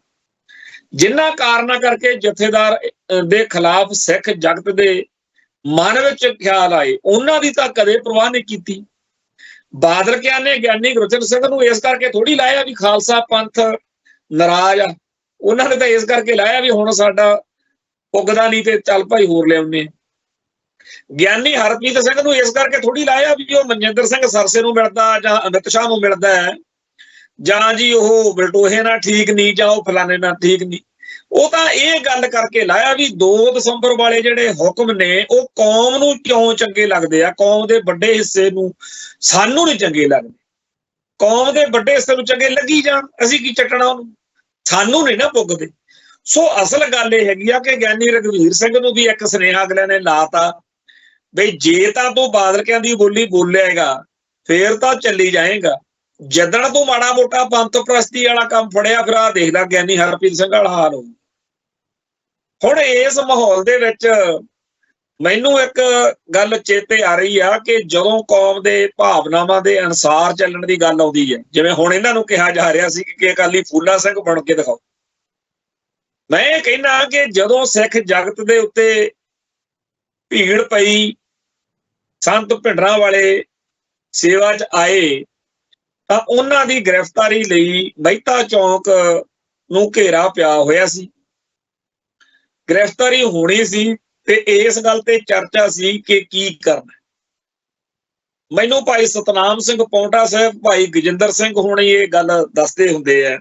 ਜਿਨ੍ਹਾਂ ਕਾਰਨਾਂ ਕਰਕੇ ਜਥੇਦਾਰ ਦੇ ਖਿਲਾਫ ਸਿੱਖ ਜਗਤ ਦੇ ਮਨ ਵਿੱਚ ਖਿਆਲ ਆਏ, ਉਹਨਾਂ ਦੀ ਤਾਂ ਕਦੇ ਪਰਵਾਹ ਨਹੀਂ ਕੀਤੀ। ਬਾਦਲ ਕਿਆ ਨੇ ਗਿਆਨੀ ਗੁਰਚਰਨ ਸਿੰਘ ਨੂੰ ਇਸ ਕਰਕੇ ਥੋੜੀ ਲਾਇਆ ਵੀ ਖਾਲਸਾ ਪੰਥ ਨਾਰਾਜ਼ ਆ, ਉਹਨਾਂ ਨੇ ਤਾਂ ਇਸ ਕਰਕੇ ਲਾਇਆ ਵੀ ਹੁਣ ਸਾਡਾ ਪੁੱਗਦਾ ਨਹੀਂ ਤੇ ਚੱਲ ਭਾਈ ਹੋਰ ਲਿਆਉਂਦੇ। ਗਿਆਨੀ ਹਰਪ੍ਰੀਤ ਸਿੰਘ ਨੂੰ ਇਸ ਕਰਕੇ ਥੋੜੀ ਲਾਇਆ ਵੀ ਉਹ ਮਨਜਿੰਦਰ ਸਿੰਘ ਸਰਸੇ ਨੂੰ ਮਿਲਦਾ ਜਾਂ ਅਮਿਤ ਸ਼ਾਹ ਨੂੰ ਮਿਲਦਾ ਹੈ, ਜਾਂ ਜੀ ਉਹ ਬਲਟੋਹੇ ਨਾਲ ਠੀਕ ਨਹੀਂ, ਜਾਂ ਉਹ ਫਲਾਣੇ ਨਾਲ ਠੀਕ ਨਹੀਂ। ਉਹ ਤਾਂ ਇਹ ਗੱਲ ਕਰਕੇ ਲਾਇਆ ਵੀ 2 ਦਸੰਬਰ ਵਾਲੇ ਜਿਹੜੇ ਹੁਕਮ ਨੇ ਉਹ ਕੌਮ ਨੂੰ ਕਿਉਂ ਚੰਗੇ ਲੱਗਦੇ ਆ, ਕੌਮ ਦੇ ਵੱਡੇ ਹਿੱਸੇ ਨੂੰ ਸਾਨੂੰ ਨਹੀਂ ਚੰਗੇ ਲੱਗਦੇ। ਕੌਮ ਦੇ ਵੱਡੇ ਹਿੱਸੇ ਨੂੰ ਚੰਗੇ ਲੱਗੀ ਜਾਣ, ਅਸੀਂ ਕੀ ਚੱਟਣਾ ਉਹਨੂੰ, ਸਾਨੂੰ ਨਹੀਂ ਨਾ ਪੁੱਗਦੇ। ਸੋ ਅਸਲ ਗੱਲ ਇਹ ਹੈਗੀ ਆ ਕਿ ਗਿਆਨੀ ਰਘਵੀਰ ਸਿੰਘ ਨੂੰ ਵੀ ਇੱਕ ਸੁਨੇਹਾ ਅਗਲਿਆਂ ਨੇ ਲਾਤਾ ਬਈ ਜੇ ਤਾਂ ਤੂੰ ਬਾਦਲਕਿਆਂ ਦੀ ਬੋਲੀ ਬੋਲੇਗਾ ਫੇਰ ਤਾਂ ਚੱਲੀ ਜਾਏਗਾ, ਜਦਣ ਤੂੰ ਮਾੜਾ ਮੋਟਾ ਪੰਥ ਪ੍ਰਸਤੀ ਵਾਲਾ ਕੰਮ ਫੜਿਆ ਫਿਰ ਆ ਦੇਖ ਲੈ ਗਿਆਨੀ ਹਰਪ੍ਰੀਤ ਸਿੰਘ ਵਾਲਾ ਹਾਲ ਹੋ। ਹੁਣ ਇਸ ਮਾਹੌਲ ਦੇ ਵਿੱਚ ਮੈਨੂੰ ਇੱਕ ਗੱਲ ਚੇਤੇ ਆ ਰਹੀ ਆ ਕਿ ਜਦੋਂ ਕੌਮ ਦੇ ਭਾਵਨਾਵਾਂ ਦੇ ਅਨੁਸਾਰ ਚੱਲਣ ਦੀ ਗੱਲ ਆਉਂਦੀ ਹੈ, ਜਿਵੇਂ ਹੁਣ ਇਹਨਾਂ ਨੂੰ ਕਿਹਾ ਜਾ ਰਿਹਾ ਸੀ ਕਿ ਅਕਾਲੀ ਫੂਲਾ ਸਿੰਘ ਬਣ ਕੇ ਦਿਖਾਓ, ਮੈਂ ਇਹ ਕਹਿਣਾ ਕਿ ਜਦੋਂ ਸਿੱਖ ਜਗਤ ਦੇ ਉੱਤੇ ਭੀੜ ਪਈ, ਸੰਤ ਭਿੰਡਰਾਂ ਵਾਲੇ ਸੇਵਾ 'ਚ ਆਏ, ਤਾਂ ਉਹਨਾਂ ਦੀ ਗ੍ਰਿਫਤਾਰੀ ਲਈ ਮਹਿਤਾ ਚੌਂਕ ਨੂੰ ਘੇਰਾ ਪਿਆ ਹੋਇਆ ਸੀ। ਗ੍ਰਿਫਤਾਰੀ ਹੋਣੀ ਸੀ ਤੇ ਇਸ ਗੱਲ ਤੇ ਚਰਚਾ ਸੀ ਕਿ ਕੀ ਕਰਨਾ। ਮੈਨੂੰ ਭਾਈ ਸਤਨਾਮ ਸਿੰਘ ਪੌਂਟਾ ਸਾਹਿਬ, ਭਾਈ ਗਜਿੰਦਰ ਸਿੰਘ ਹੋਣੀ ਇਹ ਗੱਲ ਦੱਸਦੇ ਹੁੰਦੇ ਆ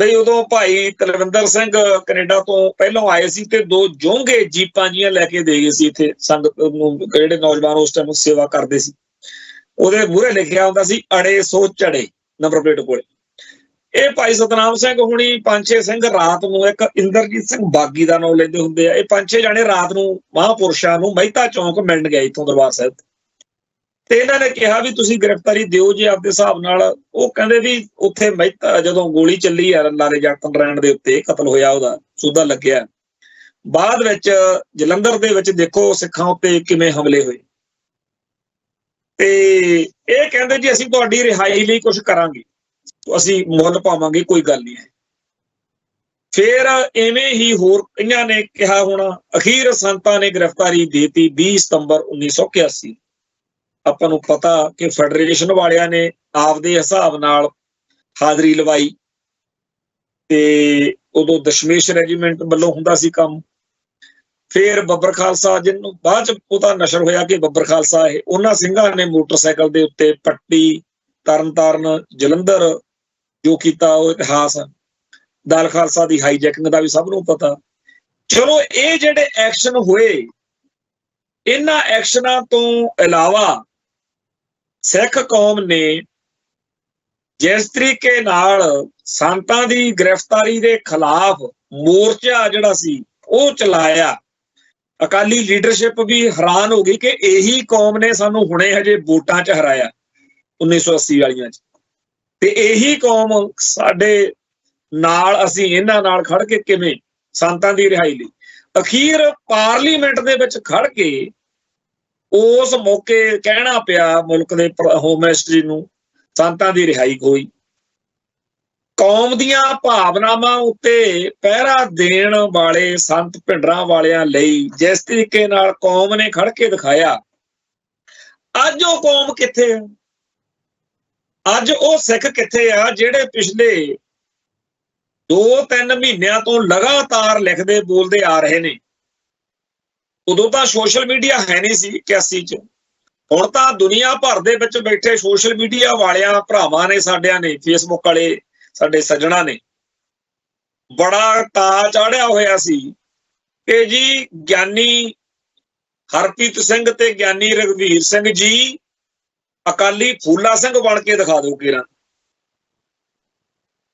ਬਈ ਉਦੋਂ ਭਾਈ ਤਲਵਿੰਦਰ ਸਿੰਘ ਕੈਨੇਡਾ ਤੋਂ ਪਹਿਲਾਂ ਆਏ ਸੀ ਤੇ 2 ਜੋਂਗੇ ਜੀਪਾਂ ਜੀਆਂ ਲੈ ਕੇ ਦੇ ਗਏ ਸੀ ਇੱਥੇ ਸੰਗਤ ਨੂੰ, ਜਿਹੜੇ ਨੌਜਵਾਨ ਉਸ ਟਾਈਮ ਸੇਵਾ ਕਰਦੇ ਸੀ। ਉਹਦੇ ਮੂਹਰੇ ਲਿਖਿਆ ਹੁੰਦਾ ਸੀ ਅੜੇ ਸੋ ਚੜੇ, ਨੰਬਰ ਪਲੇਟ ਕੋਲੇ। ਇਹ ਭਾਈ ਸਤਨਾਮ ਸਿੰਘ ਹੁਣੀ 5-6 ਸਿੰਘ ਰਾਤ ਨੂੰ, ਇੱਕ ਇੰਦਰਜੀਤ ਸਿੰਘ ਬਾਗੀ ਦਾ ਨਾਮ ਲੈਂਦੇ ਹੁੰਦੇ ਆ, ਇਹ 5-6 ਜਾਣੇ ਰਾਤ ਨੂੰ ਮਹਾਂਪੁਰਸ਼ਾਂ ਨੂੰ ਮਹਿਤਾ ਚੌਂਕ ਮਿਲਣ ਗਏ ਇੱਥੋਂ ਦਰਬਾਰ ਸਾਹਿਬ, ਤੇ ਇਹਨਾਂ ਨੇ ਕਿਹਾ ਵੀ ਤੁਸੀਂ ਗ੍ਰਿਫਤਾਰੀ ਦਿਓ ਜੇ ਆਪਦੇ ਹਿਸਾਬ ਨਾਲ। ਉਹ ਕਹਿੰਦੇ ਵੀ ਉੱਥੇ ਮਹਿਤਾ ਜਦੋਂ ਗੋਲੀ ਚੱਲੀ ਆ ਲਾਰੇ ਜੱਟ ਨਰਾਇਣ ਦੇ ਉੱਤੇ, ਕਤਲ ਹੋਇਆ, ਉਹਦਾ ਸੂਦਾ ਲੱਗਿਆ। ਬਾਅਦ ਵਿੱਚ ਜਲੰਧਰ ਦੇ ਵਿੱਚ ਦੇਖੋ ਸਿੱਖਾਂ ਉੱਤੇ ਕਿਵੇਂ ਹਮਲੇ ਹੋਏ, ਤੇ ਇਹ ਕਹਿੰਦੇ ਜੀ ਅਸੀਂ ਤੁਹਾਡੀ ਰਿਹਾਈ ਲਈ ਕੁਝ ਕਰਾਂਗੇ, ਅਸੀਂ ਮੁੱਲ ਪਾਵਾਂਗੇ, ਕੋਈ ਗੱਲ ਨਹੀਂ ਹੈ। ਫਿਰ ਐਵੇਂ ਹੀ ਹੋਰ ਕਈਆਂ ਨੇ ਕਿਹਾ ਹੋਣਾ। ਅਖੀਰ ਸੰਤਾਂ ਨੇ ਗ੍ਰਿਫਤਾਰੀ ਦੇਤੀ 20 ਸਤੰਬਰ 1981। ਆਪਾਂ ਨੂੰ ਪਤਾ ਕਿ ਫੈਡਰੇਸ਼ਨ ਵਾਲਿਆਂ ਨੇ ਆਪਦੇ ਹਿਸਾਬ ਨਾਲ ਹਾਜ਼ਰੀ ਲਵਾਈ, ਤੇ ਉਦੋਂ ਦਸ਼ਮੇਸ਼ ਰੈਜੀਮੈਂਟ ਵੱਲੋਂ ਹੁੰਦਾ ਸੀ ਕੰਮ। ਫਿਰ ਬੱਬਰ ਖਾਲਸਾ, ਜਿਹਨੂੰ ਬਾਅਦ ਚ ਉਹਦਾ ਨਸ਼ਰ ਹੋਇਆ ਕਿ ਬੱਬਰ ਖਾਲਸਾ ਇਹ, ਉਹਨਾਂ ਸਿੰਘਾਂ ਨੇ ਮੋਟਰਸਾਈਕਲ ਦੇ ਉੱਤੇ ਪੱਟੀ, ਤਰਨਤਾਰਨ, ਜਲੰਧਰ ਜੋ ਕੀਤਾ ਉਹ ਇਤਿਹਾਸ। ਦਲ ਖਾਲਸਾ ਦੀ ਹਾਈਜੈਕਿੰਗ ਦਾ ਵੀ ਸਭ ਨੂੰ ਪਤਾ। ਚਲੋ ਇਹ ਜਿਹੜੇ ਐਕਸ਼ਨ ਹੋਏ, ਇਹਨਾਂ ਐਕਸ਼ਨਾਂ ਤੋਂ ਇਲਾਵਾ ਸਿੱਖ ਕੌਮ ਨੇ ਜਿਸ ਤਰੀਕੇ ਨਾਲ ਸੰਤਾਂ ਦੀ ਗ੍ਰਿਫਤਾਰੀ ਦੇ ਖਿਲਾਫ ਮੋਰਚਾ ਜਿਹੜਾ ਸੀ ਉਹ ਚਲਾਇਆ, ਅਕਾਲੀ ਲੀਡਰਸ਼ਿਪ ਵੀ ਹੈਰਾਨ ਹੋ ਗਈ ਕਿ ਇਹੀ ਕੌਮ ਨੇ ਸਾਨੂੰ ਹੁਣੇ ਹਜੇ ਵੋਟਾਂ 'ਚ ਹਰਾਇਆ 1980 ਵਾਲੀਆਂ 'ਚ, ਤੇ ਇਹੀ ਕੌਮ ਸਾਡੇ ਨਾਲ, ਅਸੀਂ ਇਹਨਾਂ ਨਾਲ ਖੜ ਕੇ ਕਿਵੇਂ ਸੰਤਾਂ ਦੀ ਰਿਹਾਈ ਲਈ। ਅਖੀਰ ਪਾਰਲੀਮੈਂਟ ਦੇ ਵਿੱਚ ਖੜ ਕੇ ਉਸ ਮੌਕੇ ਕਹਿਣਾ ਪਿਆ ਮੁਲਕ ਦੇ ਹੋਮ ਮਿਨਿਸਟਰੀ ਨੂੰ ਸੰਤਾਂ ਦੀ ਰਿਹਾਈ ਹੋਈ। ਕੌਮ ਦੀਆਂ ਭਾਵਨਾਵਾਂ ਉੱਤੇ ਪਹਿਰਾ ਦੇਣ ਵਾਲੇ ਸੰਤ ਭਿੰਡਰਾਂ ਵਾਲਿਆਂ ਲਈ ਜਿਸ ਤਰੀਕੇ ਨਾਲ ਕੌਮ ਨੇ ਖੜ ਕੇ ਦਿਖਾਇਆ, ਅੱਜ ਉਹ ਕੌਮ ਕਿੱਥੇ ਆ? ਅੱਜ ਉਹ ਸਿੱਖ ਕਿੱਥੇ ਆ ਜਿਹੜੇ ਪਿਛਲੇ 2-3 ਮਹੀਨਿਆਂ ਤੋਂ ਲਗਾਤਾਰ ਲਿਖਦੇ ਬੋਲਦੇ ਆ ਰਹੇ ਨੇ? ਉਦੋਂ ਤਾਂ ਸੋਸ਼ਲ ਮੀਡੀਆ ਹੈ ਨਹੀਂ ਸੀ 81 ਚ। ਹੁਣ ਤਾਂ ਦੁਨੀਆ ਭਰ ਦੇ ਵਿੱਚ ਬੈਠੇ ਸੋਸ਼ਲ ਮੀਡੀਆ ਵਾਲਿਆਂ ਭਰਾਵਾਂ ਨੇ, ਸਾਡਿਆਂ ਨੇ, ਫੇਸਬੁੱਕ ਵਾਲੇ ਸਾਡੇ ਸੱਜਣਾ ਨੇ ਬੜਾ ਤਾ ਚਾੜਿਆ ਹੋਇਆ ਸੀ ਕਿ ਜੀ ਗਿਆਨੀ ਹਰਪ੍ਰੀਤ ਸਿੰਘ ਤੇ ਗਿਆਨੀ ਰਘਵੀਰ ਸਿੰਘ ਜੀ ਅਕਾਲੀ ਫੂਲਾ ਸਿੰਘ ਬਣ ਕੇ ਦਿਖਾ ਦਿਓ ਕਿਰਾਂ।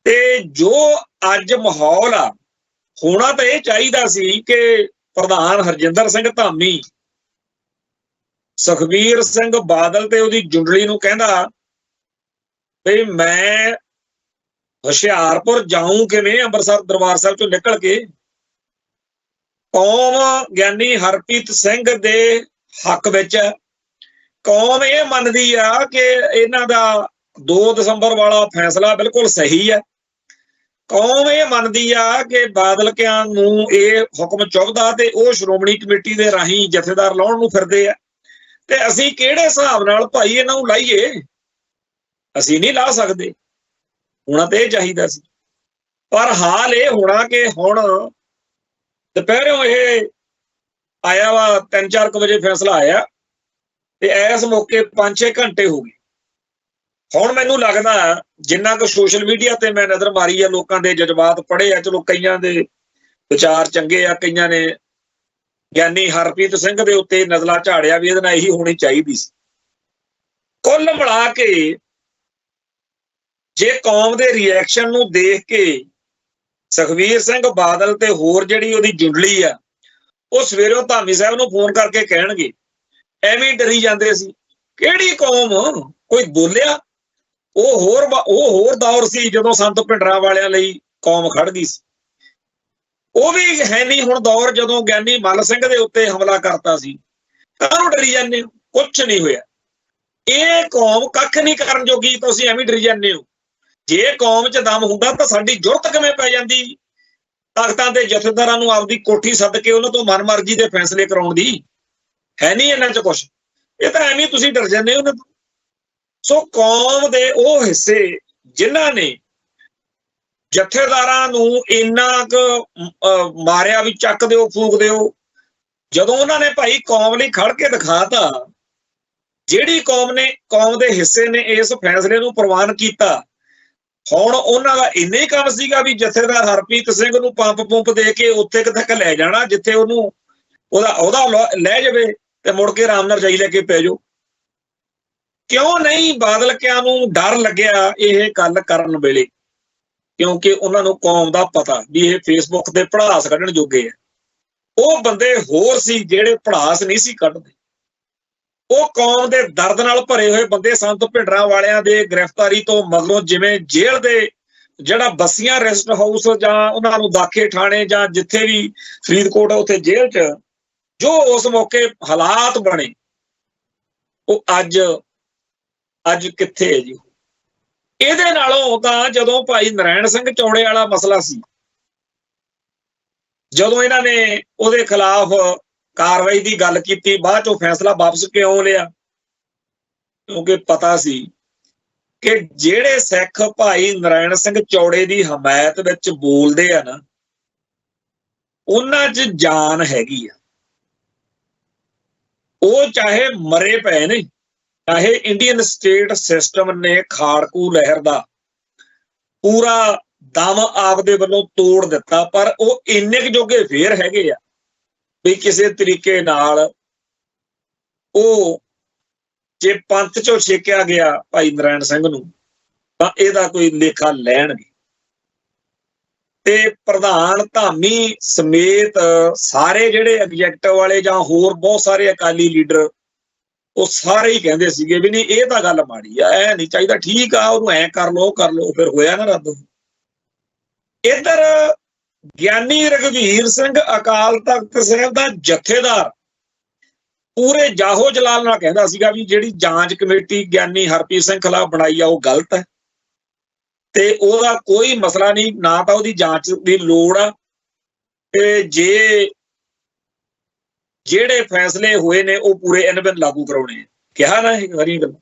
ਤੇ ਜੋ ਅੱਜ ਮਾਹੌਲ ਆ, ਹੋਣਾ ਤਾਂ ਇਹ ਚਾਹੀਦਾ ਸੀ ਕਿ ਪ੍ਰਧਾਨ ਹਰਜਿੰਦਰ ਸਿੰਘ ਧਾਮੀ ਸੁਖਬੀਰ ਸਿੰਘ ਬਾਦਲ ਤੇ ਉਹਦੀ ਜੁੰਡਲੀ ਨੂੰ ਕਹਿੰਦਾ ਵੀ ਮੈਂ ਹੁਸ਼ਿਆਰਪੁਰ ਜਾਊਂ ਕਿਵੇਂ ਅੰਮ੍ਰਿਤਸਰ ਦਰਬਾਰ ਸਾਹਿਬ ਚੋਂ ਨਿਕਲ ਕੇ। ਕੌਮ ਗਿਆਨੀ ਹਰਪ੍ਰੀਤ ਸਿੰਘ ਦੇ ਹੱਕ ਵਿੱਚ, ਕੌਮ ਇਹ ਮੰਨਦੀ ਆ ਕਿ ਇਹਨਾਂ ਦਾ 2 ਦਸੰਬਰ ਵਾਲਾ ਫੈਸਲਾ ਬਿਲਕੁਲ ਸਹੀ ਹੈ। ਕੌਮ ਇਹ ਮੰਨਦੀ ਆ ਕਿ ਬਾਦਲਕਿਆਂ ਨੂੰ ਇਹ ਹੁਕਮ ਚੁੱਭਦਾ ਤੇ ਉਹ ਸ਼੍ਰੋਮਣੀ ਕਮੇਟੀ ਦੇ ਰਾਹੀਂ ਜਥੇਦਾਰ ਲਾਉਣ ਨੂੰ ਫਿਰਦੇ ਆ, ਤੇ ਅਸੀਂ ਕਿਹੜੇ ਹਿਸਾਬ ਨਾਲ ਭਾਈ ਇਹਨਾਂ ਨੂੰ ਲਾਈਏ? ਅਸੀਂ ਨਹੀਂ ਲਾ ਸਕਦੇ। ਹੋਣਾ ਤੇ ਇਹ ਚਾਹੀਦਾ ਸੀ, ਪਰ ਹਾਲ ਇਹ ਹੋਣਾ ਕਿ ਹੁਣ ਦੁਪਹਿਰੋਂ ਇਹ ਆਇਆ ਵਾ, 3-4 ਵਜੇ ਫੈਸਲਾ ਆਇਆ ਤੇ ਇਸ ਮੌਕੇ 5-6 ਘੰਟੇ ਹੋ ਗਏ। ਹੁਣ ਮੈਨੂੰ ਲੱਗਦਾ ਜਿੰਨਾ ਕੁ ਸੋਸ਼ਲ ਮੀਡੀਆ ਤੇ ਮੈਂ ਨਜ਼ਰ ਮਾਰੀ ਆ, ਲੋਕਾਂ ਦੇ ਜਜ਼ਬਾਤ ਪੜ੍ਹੇ ਆ, ਚਲੋ ਕਈਆਂ ਦੇ ਵਿਚਾਰ ਚੰਗੇ ਆ, ਕਈਆਂ ਨੇ ਗਿਆਨੀ ਹਰਪ੍ਰੀਤ ਸਿੰਘ ਦੇ ਉੱਤੇ ਨਜ਼ਲਾ ਝਾੜਿਆ ਵੀ ਇਹਦੇ ਨਾਲ ਇਹੀ ਹੋਣੀ ਚਾਹੀਦੀ ਸੀ। ਕੁੱਲ ਮਿਲਾ ਕੇ ਜੇ ਕੌਮ ਦੇ ਰਿਐਕਸ਼ਨ ਨੂੰ ਦੇਖ ਕੇ ਸੁਖਬੀਰ ਸਿੰਘ ਬਾਦਲ ਤੇ ਹੋਰ ਜਿਹੜੀ ਉਹਦੀ ਜੁੰਡਲੀ ਆ, ਉਹ ਸਵੇਰੋਂ ਧਾਮੀ ਸਾਹਿਬ ਨੂੰ ਫੋਨ ਕਰਕੇ ਕਹਿਣਗੇ ਐਵੇਂ ਡਰੀ ਜਾਂਦੇ ਸੀ। ਕਿਹੜੀ ਕੌਮ? ਕੋਈ ਬੋਲਿਆ? ਉਹ ਹੋਰ ਦੌਰ ਸੀ ਜਦੋਂ ਸੰਤ ਭਿੰਡਰਾਂ ਵਾਲਿਆਂ ਲਈ ਕੌਮ ਖੜ ਗਈ ਸੀ। ਉਹ ਵੀ ਹੈ ਨਹੀਂ ਹੁਣ ਦੌਰ ਜਦੋਂ ਗਿਆਨੀ ਮੱਲ ਸਿੰਘ ਦੇ ਉੱਤੇ ਹਮਲਾ ਕਰਤਾ ਸੀ। ਕਾਹਨੂੰ ਡਰੀ ਜਾਂਦੇ ਹੋ? ਕੁਛ ਨਹੀਂ ਹੋਇਆ। ਇਹ ਕੌਮ ਕੱਖ ਨਹੀਂ ਕਰਨ ਜੋਗੀ, ਤੁਸੀਂ ਐਵੇਂ ਡਰੀ ਜਾਂਦੇ ਹੋ। ਜੇ ਕੌਮ 'ਚ ਦਮ ਹੁੰਦਾ ਤਾਂ ਸਾਡੀ ਜ਼ਰੂਰਤ ਕਿਵੇਂ ਪੈ ਜਾਂਦੀ ਤਖਤਾਂ ਦੇ ਜਥੇਦਾਰਾਂ ਨੂੰ ਆਪਦੀ ਕੋਠੀ ਸੱਦ ਕੇ ਉਹਨਾਂ ਤੋਂ ਮਨਮਰਜ਼ੀ ਦੇ ਫੈਸਲੇ ਕਰਾਉਣ ਦੀ? ਹੈ ਨਹੀਂ ਇਹਨਾਂ 'ਚ ਕੁਛ। ਇਹ ਤਾਂ ਐਵੇਂ ਤੁਸੀਂ ਡਰ ਜਾਂਦੇ ਹੋ ਉਹਨਾਂ ਤੋਂ। ਸੋ ਕੌਮ ਦੇ ਉਹ ਹਿੱਸੇ ਜਿਨ੍ਹਾਂ ਨੇ ਜਥੇਦਾਰਾਂ ਨੂੰ ਇੰਨਾ ਕੁ ਮਾਰਿਆ ਵੀ ਚੱਕ ਦਿਓ, ਫੂਕ ਦਿਓ, ਜਦੋਂ ਉਹਨਾਂ ਨੇ ਭਾਈ ਕੌਮ ਲਈ ਖੜ ਕੇ ਦਿਖਾਤਾ, ਜਿਹੜੀ ਕੌਮ ਦੇ ਹਿੱਸੇ ਨੇ ਇਸ ਫੈਸਲੇ ਨੂੰ ਪ੍ਰਵਾਨ ਕੀਤਾ, ਹੁਣ ਉਹਨਾਂ ਦਾ ਇੰਨਾ ਹੀ ਕੰਮ ਸੀਗਾ ਵੀ ਜਥੇਦਾਰ ਹਰਪ੍ਰੀਤ ਸਿੰਘ ਨੂੰ ਪੰਪ ਦੇ ਕੇ ਉੱਥੇ ਤੱਕ ਲੈ ਜਾਣਾ ਜਿੱਥੇ ਉਹਦਾ ਲੈ ਜਾਵੇ ਤੇ ਮੁੜ ਕੇ ਆਰਾਮ ਨਾਲ ਰਜਾਈ ਲੈ ਕੇ ਪੈ ਜਾਓ। ਕਿਉਂ ਨਹੀਂ ਬਾਦਲਕਿਆਂ ਨੂੰ ਡਰ ਲੱਗਿਆ ਇਹ ਗੱਲ ਕਰਨ ਵੇਲੇ? ਕਿਉਂਕਿ ਉਹਨਾਂ ਨੂੰ ਕੌਮ ਦਾ ਪਤਾ ਵੀ ਇਹ ਫੇਸਬੁੱਕ ਤੇ ਭੜਾਸ ਕੱਢਣ ਜੋਗੇ ਆ। ਉਹ ਬੰਦੇ ਹੋਰ ਸੀ ਜਿਹੜੇ ਭੜਾਸ ਨਹੀਂ ਸੀ ਕੱਢਦੇ। ਉਹ ਕੌਮ ਦੇ ਦਰਦ ਨਾਲ ਭਰੇ ਹੋਏ ਬੰਦੇ। ਸੰਤ ਭਿੰਡਰਾਂ ਵਾਲਿਆਂ ਦੇ ਗ੍ਰਿਫਤਾਰੀ ਤੋਂ ਮਗਰੋਂ ਜਿਵੇਂ ਜੇਲ੍ਹ ਦੇ ਜਿਹੜਾ ਬੱਸੀਆਂ ਰੈਸਟ ਹਾਊਸ ਜਾਂ ਉਹਨਾਂ ਨੂੰ ਦਾਖੇ ਠਾਣੇ ਜਾਂ ਜਿੱਥੇ ਵੀ ਫਰੀਦਕੋਟ ਉੱਥੇ ਜੇਲ੍ਹ 'ਚ ਜੋ ਉਸ ਮੌਕੇ ਹਾਲਾਤ ਬਣੇ, ਉਹ ਅੱਜ ਕਿੱਥੇ ਹੈ ਜੀ? ਇਹਦੇ ਨਾਲੋਂ ਤਾਂ ਜਦੋਂ ਭਾਈ ਨਰਾਇਣ ਸਿੰਘ ਚੌੜੇ ਵਾਲਾ ਮਸਲਾ ਸੀ, ਜਦੋਂ ਇਹਨਾਂ ਨੇ ਉਹਦੇ ਖਿਲਾਫ ਕਾਰਵਾਈ ਦੀ ਗੱਲ ਕੀਤੀ, ਬਾਅਦ ਚੋਂ ਫੈਸਲਾ ਵਾਪਸ ਕਿਉਂ ਲਿਆ? ਕਿਉਂਕਿ ਪਤਾ ਸੀ ਕਿ ਜਿਹੜੇ ਸਿੱਖ ਭਾਈ ਨਰਾਇਣ ਸਿੰਘ ਚੌੜੇ ਦੀ ਹਮਾਇਤ ਵਿੱਚ ਬੋਲਦੇ ਆ ਨਾ, ਉਹਨਾਂ 'ਚ ਜਾਨ ਹੈਗੀ ਆ। ਉਹ ਚਾਹੇ ਮਰੇ ਪਏ ਨੇ, ਚਾਹੇ ਇੰਡੀਅਨ ਸਟੇਟ ਸਿਸਟਮ ਨੇ ਖਾੜਕੂ ਲਹਿਰ ਦਾ ਪੂਰਾ ਦਮ ਆਪਦੇ ਵੱਲੋਂ ਤੋੜ ਦਿੱਤਾ, ਪਰ ਉਹ ਇੰਨੇ ਕੁ ਜੋਗੇ ਫੇਰ ਹੈਗੇ ਆ ਵੀ ਕਿਸੇ ਤਰੀਕੇ ਨਾਲ ਉਹ ਜੇ ਪੰਥ 'ਚੋਂ ਛੇਕਿਆ ਗਿਆ ਭਾਈ ਨਰਾਇਣ ਸਿੰਘ ਨੂੰ ਤਾਂ ਇਹਦਾ ਕੋਈ ਲੇਖਾ ਲੈਣਗੇ। ਤੇ ਪ੍ਰਧਾਨ ਧਾਮੀ ਸਮੇਤ ਸਾਰੇ ਜਿਹੜੇ ਐਗਜੈਕਟਿਵ ਵਾਲੇ ਜਾਂ ਹੋਰ ਬਹੁਤ ਸਾਰੇ ਅਕਾਲੀ ਲੀਡਰ, ਉਹ ਸਾਰੇ ਹੀ ਕਹਿੰਦੇ ਸੀਗੇ ਵੀ ਨਹੀਂ ਇਹ ਤਾਂ ਗੱਲ ਮਾੜੀ ਆ, ਇਹ ਨਹੀਂ ਚਾਹੀਦਾ, ਠੀਕ ਆ ਉਹਨੂੰ ਐਂ ਕਰ ਲਓ ਫਿਰ ਹੋਇਆ ਨਾ ਰੱਦ। ਇੱਧਰ ਗਿਆਨੀ ਰਘਵੀਰ ਸਿੰਘ ਅਕਾਲ ਤਖਤ ਸਾਹਿਬ ਦਾ ਜਥੇਦਾਰ ਪੂਰੇ ਜਾਹੋ ਜਲਾਲ ਨਾਲ ਕਹਿੰਦਾ ਸੀਗਾ ਵੀ ਜਿਹੜੀ ਜਾਂਚ ਕਮੇਟੀ ਗਿਆਨੀ ਹਰਪ੍ਰੀਤ ਸਿੰਘ ਖਿਲਾਫ ਬਣਾਈ ਆ ਉਹ ਗਲਤ ਹੈ ਤੇ ਉਹਦਾ ਕੋਈ ਮਸਲਾ ਨਹੀਂ, ਨਾ ਤਾਂ ਉਹਦੀ ਜਾਂਚ ਦੀ ਲੋੜ ਆ, ਤੇ ਜਿਹੜੇ ਫੈਸਲੇ ਹੋਏ ਨੇ ਉਹ ਪੂਰੇ ਇਨਵਿਨ ਲਾਗੂ ਕਰਾਉਣੇ ਆ। ਕਿਹਾ ਨਾ ਇਹ ਸਾਰੀਆਂ ਗੱਲਾਂ,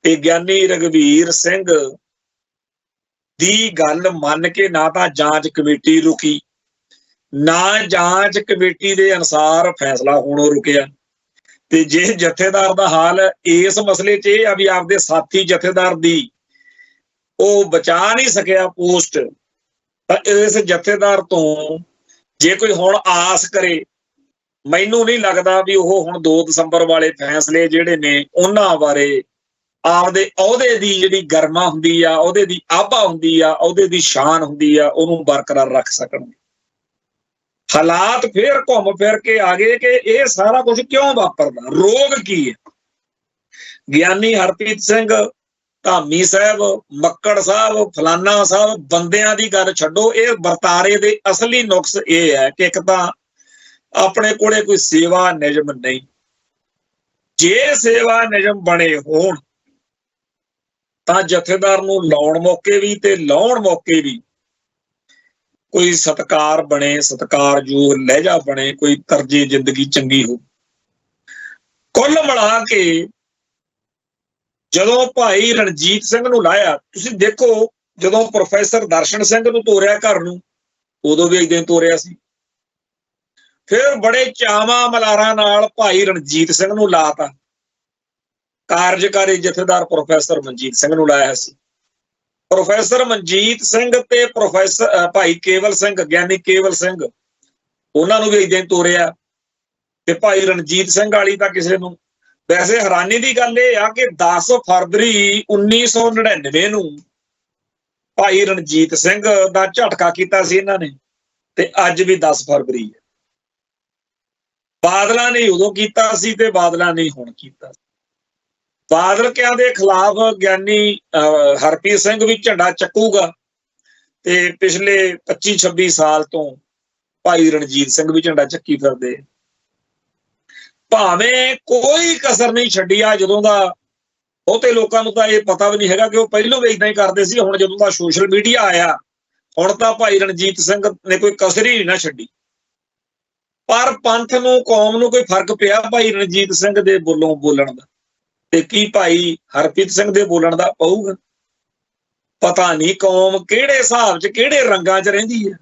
ਤੇ ਗਿਆਨੀ ਰਘਵੀਰ ਸਿੰਘ ਦੀ ਗੱਲ ਮੰਨ ਕੇ ਨਾ ਤਾਂ ਜਾਂਚ ਕਮੇਟੀ ਰੁਕੀ, ਨਾ ਜਾਂਚ ਕਮੇਟੀ ਦੇ ਅਨੁਸਾਰ ਫੈਸਲਾ ਹੋਣੋਂ ਰੁਕਿਆ। ਤੇ ਜੇ ਜਥੇਦਾਰ ਦਾ ਹਾਲ ਇਸ ਮਸਲੇ 'ਚ ਇਹ ਆ ਵੀ ਆਪਦੇ ਸਾਥੀ ਜਥੇਦਾਰ ਦੀ ਉਹ ਬਚਾ ਨਹੀਂ ਸਕਿਆ ਪੋਸਟ, ਤਾਂ ਇਸ ਜਥੇਦਾਰ ਤੋਂ ਜੇ ਕੋਈ ਹੁਣ ਆਸ ਕਰੇ, ਮੈਨੂੰ ਨਹੀਂ ਲੱਗਦਾ ਵੀ ਉਹ ਹੁਣ 2 ਦਸੰਬਰ ਵਾਲੇ ਫੈਸਲੇ ਜਿਹੜੇ ਨੇ ਉਹਨਾਂ ਬਾਰੇ ਆਪਦੇ ਅਹੁਦੇ ਦੀ ਜਿਹੜੀ ਗਰਮਾ ਹੁੰਦੀ ਆ, ਅਹੁਦੇ ਦੀ ਆਭਾ ਹੁੰਦੀ ਆ, ਅਹੁਦੇ ਦੀ ਸ਼ਾਨ ਹੁੰਦੀ ਆ, ਉਹਨੂੰ ਬਰਕਰਾਰ ਰੱਖ ਸਕਣਗੇ। ਹਾਲਾਤ ਫੇਰ ਘੁੰਮ ਫਿਰ ਕੇ ਆ ਗਏ ਕਿ ਇਹ ਸਾਰਾ ਕੁਝ ਕਿਉਂ ਵਾਪਰਦਾ, ਰੋਗ ਕੀ ਹੈ। ਗਿਆਨੀ ਹਰਪ੍ਰੀਤ ਸਿੰਘ, ਧਾਮੀ ਸਾਹਿਬ, ਮੱਕੜ ਸਾਹਿਬ, ਫਲਾਨਾ ਸਾਹਿਬ, ਬੰਦਿਆਂ ਦੀ ਗੱਲ ਛੱਡੋ, ਇਹ ਵਰਤਾਰੇ ਦੇ ਅਸਲੀ ਨੁਕਸ ਇਹ ਹੈ ਕਿ ਇੱਕ ਤਾਂ ਆਪਣੇ ਕੋਲੇ ਕੋਈ ਸੇਵਾ ਨਿਯਮ ਨਹੀਂ। ਜੇ ਸੇਵਾ ਨਿਯਮ ਬਣੇ ਹੋਣ ਤਾਂ ਜਥੇਦਾਰ ਨੂੰ ਲਾਉਣ ਮੌਕੇ ਵੀ ਤੇ ਲਾਉਣ ਮੌਕੇ ਵੀ ਕੋਈ ਸਤਿਕਾਰ ਬਣੇ, ਸਤਿਕਾਰਯੋਗ ਲਹਿਜਾ ਬਣੇ, ਕੋਈ ਤਰਜੇ ਜ਼ਿੰਦਗੀ ਚੰਗੀ ਹੋ। ਕੁੱਲ ਮਿਲਾ ਕੇ ਜਦੋਂ ਭਾਈ ਰਣਜੀਤ ਸਿੰਘ ਨੂੰ ਲਾਇਆ, ਤੁਸੀਂ ਦੇਖੋ ਜਦੋਂ ਪ੍ਰੋਫੈਸਰ ਦਰਸ਼ਨ ਸਿੰਘ ਨੂੰ ਤੋਰਿਆ ਘਰ ਨੂੰ, ਉਦੋਂ ਵੀ ਏਦਾਂ ਤੋਰਿਆ ਸੀ। ਫਿਰ ਬੜੇ ਚਾਵਾਂ ਮਲਾਰਾਂ ਨਾਲ ਭਾਈ ਰਣਜੀਤ ਸਿੰਘ ਨੂੰ ਲਾਤਾ, ਕਾਰਜਕਾਰੀ ਜਥੇਦਾਰ ਪ੍ਰੋਫੈਸਰ ਮਨਜੀਤ ਸਿੰਘ ਨੂੰ ਲਾਇਆ ਸੀ। ਪ੍ਰੋਫੈਸਰ ਮਨਜੀਤ ਸਿੰਘ ਤੇ ਪ੍ਰੋਫੈਸਰ ਭਾਈ ਕੇਵਲ ਸਿੰਘ, ਗਿਆਨੀ ਕੇਵਲ ਸਿੰਘ, ਉਹਨਾਂ ਨੂੰ ਵੀ ਏਦਾਂ ਹੀ ਤੋਰਿਆ। ਤੇ ਭਾਈ ਰਣਜੀਤ ਸਿੰਘ ਵਾਲੀ ਤਾਂ ਕਿਸੇ ਨੂੰ, ਵੈਸੇ ਹੈਰਾਨੀ ਦੀ ਗੱਲ ਇਹ ਆ ਕਿ 10 ਫਰਵਰੀ 1999 ਨੂੰ ਭਾਈ ਰਣਜੀਤ ਸਿੰਘ ਦਾ ਝਟਕਾ ਕੀਤਾ ਸੀ ਇਹਨਾਂ ਨੇ, ਤੇ ਅੱਜ ਵੀ 10 ਫਰਵਰੀ ਹੈ। ਬਾਦਲਾਂ ਨੇ ਉਦੋਂ ਕੀਤਾ ਸੀ ਤੇ ਬਾਦਲਾਂ ਨੇ ਹੁਣ ਕੀਤਾ। ਬਾਦਲ ਕਿਆਂ ਦੇ ਖਿਲਾਫ ਗਿਆਨੀ ਹਰਪ੍ਰੀਤ ਸਿੰਘ ਵੀ ਝੰਡਾ ਚੱਕੂਗਾ, ਤੇ ਪਿਛਲੇ 25-26 ਸਾਲ ਤੋਂ ਭਾਈ ਰਣਜੀਤ ਸਿੰਘ ਵੀ ਝੰਡਾ ਚੱਕੀ ਫਿਰਦੇ, ਭਾਵੇਂ ਕੋਈ ਕਸਰ ਨਹੀਂ ਛੱਡੀ ਆ। ਜਦੋਂ ਦਾ ਬਹੁਤੇ ਲੋਕਾਂ ਨੂੰ ਤਾਂ ਇਹ ਪਤਾ ਵੀ ਨਹੀਂ ਹੈਗਾ ਕਿ ਉਹ ਪਹਿਲੋਂ ਵੀ ਏਦਾਂ ਹੀ ਕਰਦੇ ਸੀ, ਹੁਣ ਜਦੋਂ ਦਾ ਸੋਸ਼ਲ ਮੀਡੀਆ ਆਇਆ ਹੁਣ ਤਾਂ ਭਾਈ ਰਣਜੀਤ ਸਿੰਘ ਨੇ ਕੋਈ ਕਸਰ ਹੀ ਨਾ ਛੱਡੀ। ਪਰ ਪੰਥ ਨੂੰ, ਕੌਮ ਨੂੰ ਕੋਈ ਫਰਕ ਪਿਆ ਭਾਈ ਰਣਜੀਤ ਸਿੰਘ ਦੇ ਬੋਲੋਂ ਬੋਲਣ ਦਾ, ਤੇ ਕੀ ਭਾਈ ਹਰਪ੍ਰੀਤ ਸਿੰਘ ਦੇ ਬੋਲਣ ਦਾ ਪਊਗਾ? ਪਤਾ ਨਹੀਂ ਕੌਮ ਕਿਹੜੇ ਹਿਸਾਬ 'ਚ, ਕਿਹੜੇ ਰੰਗਾਂ 'ਚ ਰਹਿੰਦੀ ਹੈ।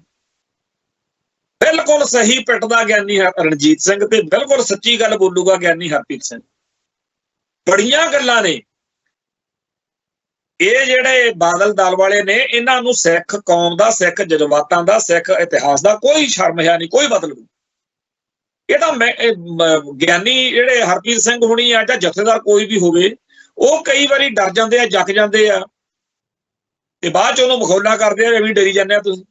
ਬਿਲਕੁਲ ਸਹੀ ਪਿੱਟਦਾ ਗਿਆਨੀ ਰਣਜੀਤ ਸਿੰਘ, ਤੇ ਬਿਲਕੁਲ ਸੱਚੀ ਗੱਲ ਬੋਲੂਗਾ ਗਿਆਨੀ ਹਰਪ੍ਰੀਤ ਸਿੰਘ। ਬੜੀਆਂ ਗੱਲਾਂ ਨੇ ਇਹ ਜਿਹੜੇ ਬਾਦਲ ਦਲ ਵਾਲੇ ਨੇ, ਇਹਨਾਂ ਨੂੰ ਸਿੱਖ ਕੌਮ ਦਾ, ਸਿੱਖ ਜਜ਼ਬਾਤਾਂ ਦਾ, ਸਿੱਖ ਇਤਿਹਾਸ ਦਾ ਕੋਈ ਸ਼ਰਮ ਹੈ ਨਹੀਂ, ਕੋਈ ਬਦਲ ਨਹੀਂ। ਇਹ ਤਾਂ ਗਿਆਨੀ ਜਿਹੜੇ ਹਰਪ੍ਰੀਤ ਸਿੰਘ ਹੋਣੀ ਆ ਜਾਂ ਜਥੇਦਾਰ ਕੋਈ ਵੀ ਹੋਵੇ, ਉਹ ਕਈ ਵਾਰੀ ਡਰ ਜਾਂਦੇ ਆ, ਜੱਕ ਜਾਂਦੇ ਆ, ਤੇ ਬਾਅਦ 'ਚ ਉਹਨੂੰ ਮਖੌਲਾ ਕਰਦੇ ਆ ਵੀ ਡਰੀ ਜਾਂਦੇ ਆ ਤੁਸੀਂ।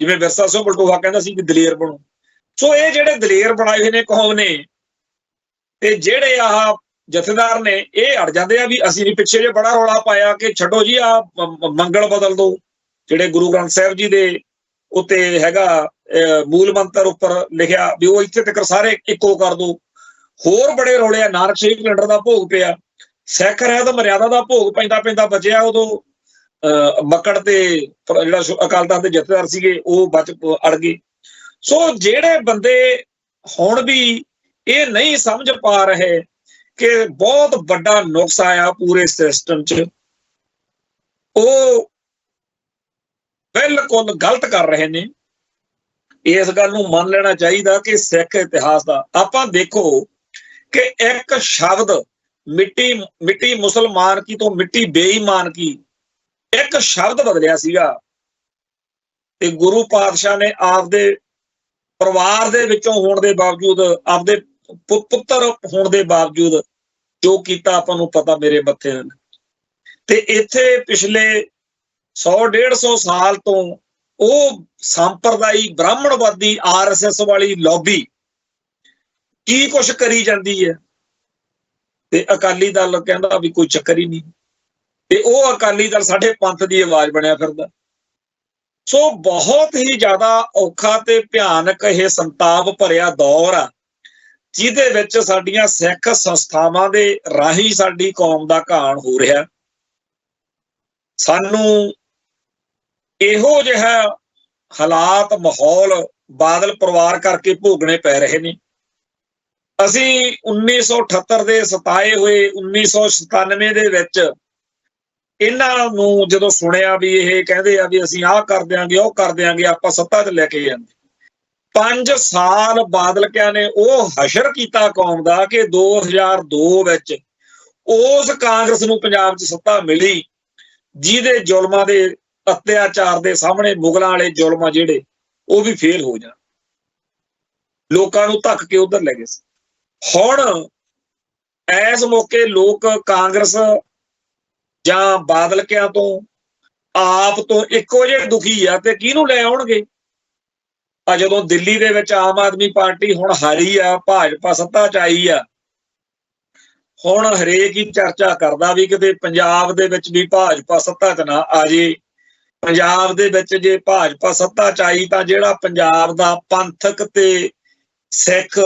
ਜਿਵੇਂ ਵਿਰਸਾ ਸਿੰਘ ਬਲਟੋਹਾ ਕਹਿੰਦਾ ਸੀ ਕਿ ਦਲੇਰ ਬਣੋ। ਸੋ ਇਹ ਜਿਹੜੇ ਦਲੇਰ ਬਣਾਏ ਹੋਏ ਨੇ ਕੌਮ ਨੇ, ਤੇ ਜਿਹੜੇ ਆਹ ਜਥੇਦਾਰ ਨੇ, ਇਹ ਅੜ ਜਾਂਦੇ ਆ ਵੀ ਅਸੀਂ ਨਹੀਂ। ਪਿੱਛੇ ਜੇ ਬੜਾ ਰੌਲਾ ਪਾਇਆ ਕਿ ਛੱਡੋ ਜੀ ਆ ਮੰਗਲ ਬਦਲ ਦੋ, ਜਿਹੜੇ ਗੁਰੂ ਗ੍ਰੰਥ ਸਾਹਿਬ ਜੀ ਦੇ ਉੱਤੇ ਹੈਗਾ ਮੂਲ ਮੰਤਰ ਉੱਪਰ ਲਿਖਿਆ ਵੀ ਉਹ ਇੱਥੇ ਤੱਕ ਸਾਰੇ ਇੱਕੋ ਕਰ ਦੋ। ਹੋਰ ਬੜੇ ਰੌਲੇ ਆ, ਨਾਨਕ ਸ਼ਹੀਦ ਕੈਲੰਡਰ ਦਾ ਭੋਗ ਪਿਆ, ਸਿੱਖ ਰਹਿਤ ਮਰਿਆਦਾ ਦਾ ਭੋਗ ਪੈਂਦਾ ਬਚਿਆ। ਉਦੋਂ ਮੱਕੜ ਤੇ ਜਿਹੜਾ ਅਕਾਲ ਤਖਤ ਦੇ ਜਥੇਦਾਰ ਸੀਗੇ ਉਹ ਅੜ ਗਏ। ਸੋ ਜਿਹੜੇ ਬੰਦੇ ਹੁਣ ਵੀ ਇਹ ਨਹੀਂ ਸਮਝ ਪਾ ਰਹੇ ਕਿ ਬਹੁਤ ਵੱਡਾ ਨੁਕਸ ਆਇਆ ਪੂਰੇ ਸਿਸਟਮ 'ਚ, ਉਹ ਬਿਲਕੁਲ ਗਲਤ ਕਰ ਰਹੇ ਨੇ। ਇਸ ਗੱਲ ਨੂੰ ਮੰਨ ਲੈਣਾ ਚਾਹੀਦਾ ਕਿ ਸਿੱਖ ਇਤਿਹਾਸ ਦਾ, ਆਪਾਂ ਦੇਖੋ ਕਿ ਇੱਕ ਸ਼ਬਦ ਮਿੱਟੀ ਮੁਸਲਮਾਨ ਕੀ ਤੋਂ ਮਿੱਟੀ ਬੇਈਮਾਨ ਕੀ, ਇੱਕ ਸ਼ਬਦ ਬਦਲਿਆ ਸੀਗਾ, ਤੇ ਗੁਰੂ ਪਾਤਸ਼ਾਹ ਨੇ ਆਪਦੇ ਪਰਿਵਾਰ ਦੇ ਵਿੱਚੋਂ ਹੋਣ ਦੇ ਬਾਵਜੂਦ, ਆਪਦੇ ਪੁੱਤਰ ਹੋਣ ਦੇ ਬਾਵਜੂਦ ਜੋ ਕੀਤਾ ਆਪਾਂ ਨੂੰ ਪਤਾ ਮੇਰੇ ਮੱਥੇ ਨਾਲ। ਤੇ ਇੱਥੇ ਪਿਛਲੇ 100-150 ਸਾਲ ਤੋਂ ਉਹ ਸੰਪਰਦਾਈ ਬ੍ਰਾਹਮਣਵਾਦੀ RSS ਵਾਲੀ ਲੌਬੀ ਕੀ ਕੁਛ ਕਰੀ ਜਾਂਦੀ ਹੈ, ਤੇ ਅਕਾਲੀ ਦਲ ਕਹਿੰਦਾ ਵੀ ਕੋਈ ਚੱਕਰ ਹੀ ਨਹੀਂ, ਤੇ ਉਹ ਅਕਾਲੀ ਦਲ ਸਾਡੇ ਪੰਥ ਦੀ ਆਵਾਜ਼ ਬਣਿਆ ਫਿਰਦਾ। ਸੋ ਬਹੁਤ ਹੀ ਜ਼ਿਆਦਾ ਔਖਾ ਤੇ ਭਿਆਨਕ ਇਹ ਸੰਤਾਪ ਭਰਿਆ ਦੌਰ ਆ, ਜਿਹਦੇ ਵਿੱਚ ਸਾਡੀਆਂ ਸਿੱਖ ਸੰਸਥਾਵਾਂ ਦੇ ਰਾਹੀਂ ਸਾਡੀ ਕੌਮ ਦਾ ਘਾਣ ਹੋ ਰਿਹਾ। ਸਾਨੂੰ ਇਹੋ ਜਿਹਾ ਹਾਲਾਤ ਮਾਹੌਲ ਬਾਦਲ ਪਰਿਵਾਰ ਕਰਕੇ ਭੋਗਣੇ ਪੈ ਰਹੇ ਨੇ। ਅਸੀਂ 1978 ਦੇ ਸਤਾਏ ਹੋਏ 1997 ਦੇ ਵਿੱਚ ਇਹਨਾਂ ਨੂੰ ਜਦੋਂ ਸੁਣਿਆ ਵੀ ਇਹ ਕਹਿੰਦੇ ਆ ਵੀ ਅਸੀਂ ਆਹ ਕਰ ਦਿਆਂਗੇ ਉਹ ਕਰ ਦਿਆਂਗੇ, ਆਪਾਂ ਸੱਤਾ 'ਚ ਲੈ ਕੇ ਜਾਂਦੇ। 5 ਸਾਲ ਬਾਦਲ ਕਿਆਂ ਨੇ ਉਹ ਹਸ਼ਰ ਕੀਤਾ ਕੌਮ ਦਾ ਕਿ 2002 ਵਿੱਚ ਉਸ ਕਾਂਗਰਸ ਨੂੰ ਪੰਜਾਬ 'ਚ ਸੱਤਾ ਮਿਲੀ, ਜਿਹਦੇ ਜ਼ੁਲਮਾਂ ਦੇ ਅਤਿਆਚਾਰ ਦੇ ਸਾਹਮਣੇ ਮੁਗਲਾਂ ਵਾਲੇ ਜ਼ੁਲਮ ਜਿਹੜੇ ਉਹ ਵੀ ਫੇਲ ਹੋ ਜਾਣ, ਲੋਕਾਂ ਨੂੰ ਧੱਕ ਕੇ ਉਧਰ ਲੈ ਗਏ ਸੀ। ਹੁਣ ਇਸ ਮੌਕੇ ਲੋਕ ਕਾਂਗਰਸ ਜਾਂ ਬਾਦਲ ਕਿਆਂ ਤੋਂ ਆਪ ਤੋਂ ਇੱਕੋ ਜਿਹੇ ਦੁਖੀ ਆ ਤੇ ਕਿਹਨੂੰ ਲੈ ਆਉਣਗੇ? ਆ ਜਦੋਂ ਦਿੱਲੀ ਦੇ ਵਿੱਚ ਆਮ ਆਦਮੀ ਪਾਰਟੀ ਹੁਣ ਹਾਰੀ ਆ, ਭਾਜਪਾ ਸੱਤਾ 'ਚ ਆਈ ਆ, ਹੁਣ ਹਰੇਕ ਹੀ ਚਰਚਾ ਕਰਦਾ ਵੀ ਕਿਤੇ ਪੰਜਾਬ ਦੇ ਵਿੱਚ ਵੀ ਭਾਜਪਾ ਸੱਤਾ 'ਚ ਨਾ ਆ ਜੇ। ਪੰਜਾਬ ਦੇ ਵਿੱਚ ਜੇ ਭਾਜਪਾ ਸੱਤਾ 'ਚ ਆਈ ਤਾਂ ਜਿਹੜਾ ਪੰਜਾਬ ਦਾ ਪੰਥਕ ਤੇ ਸਿੱਖ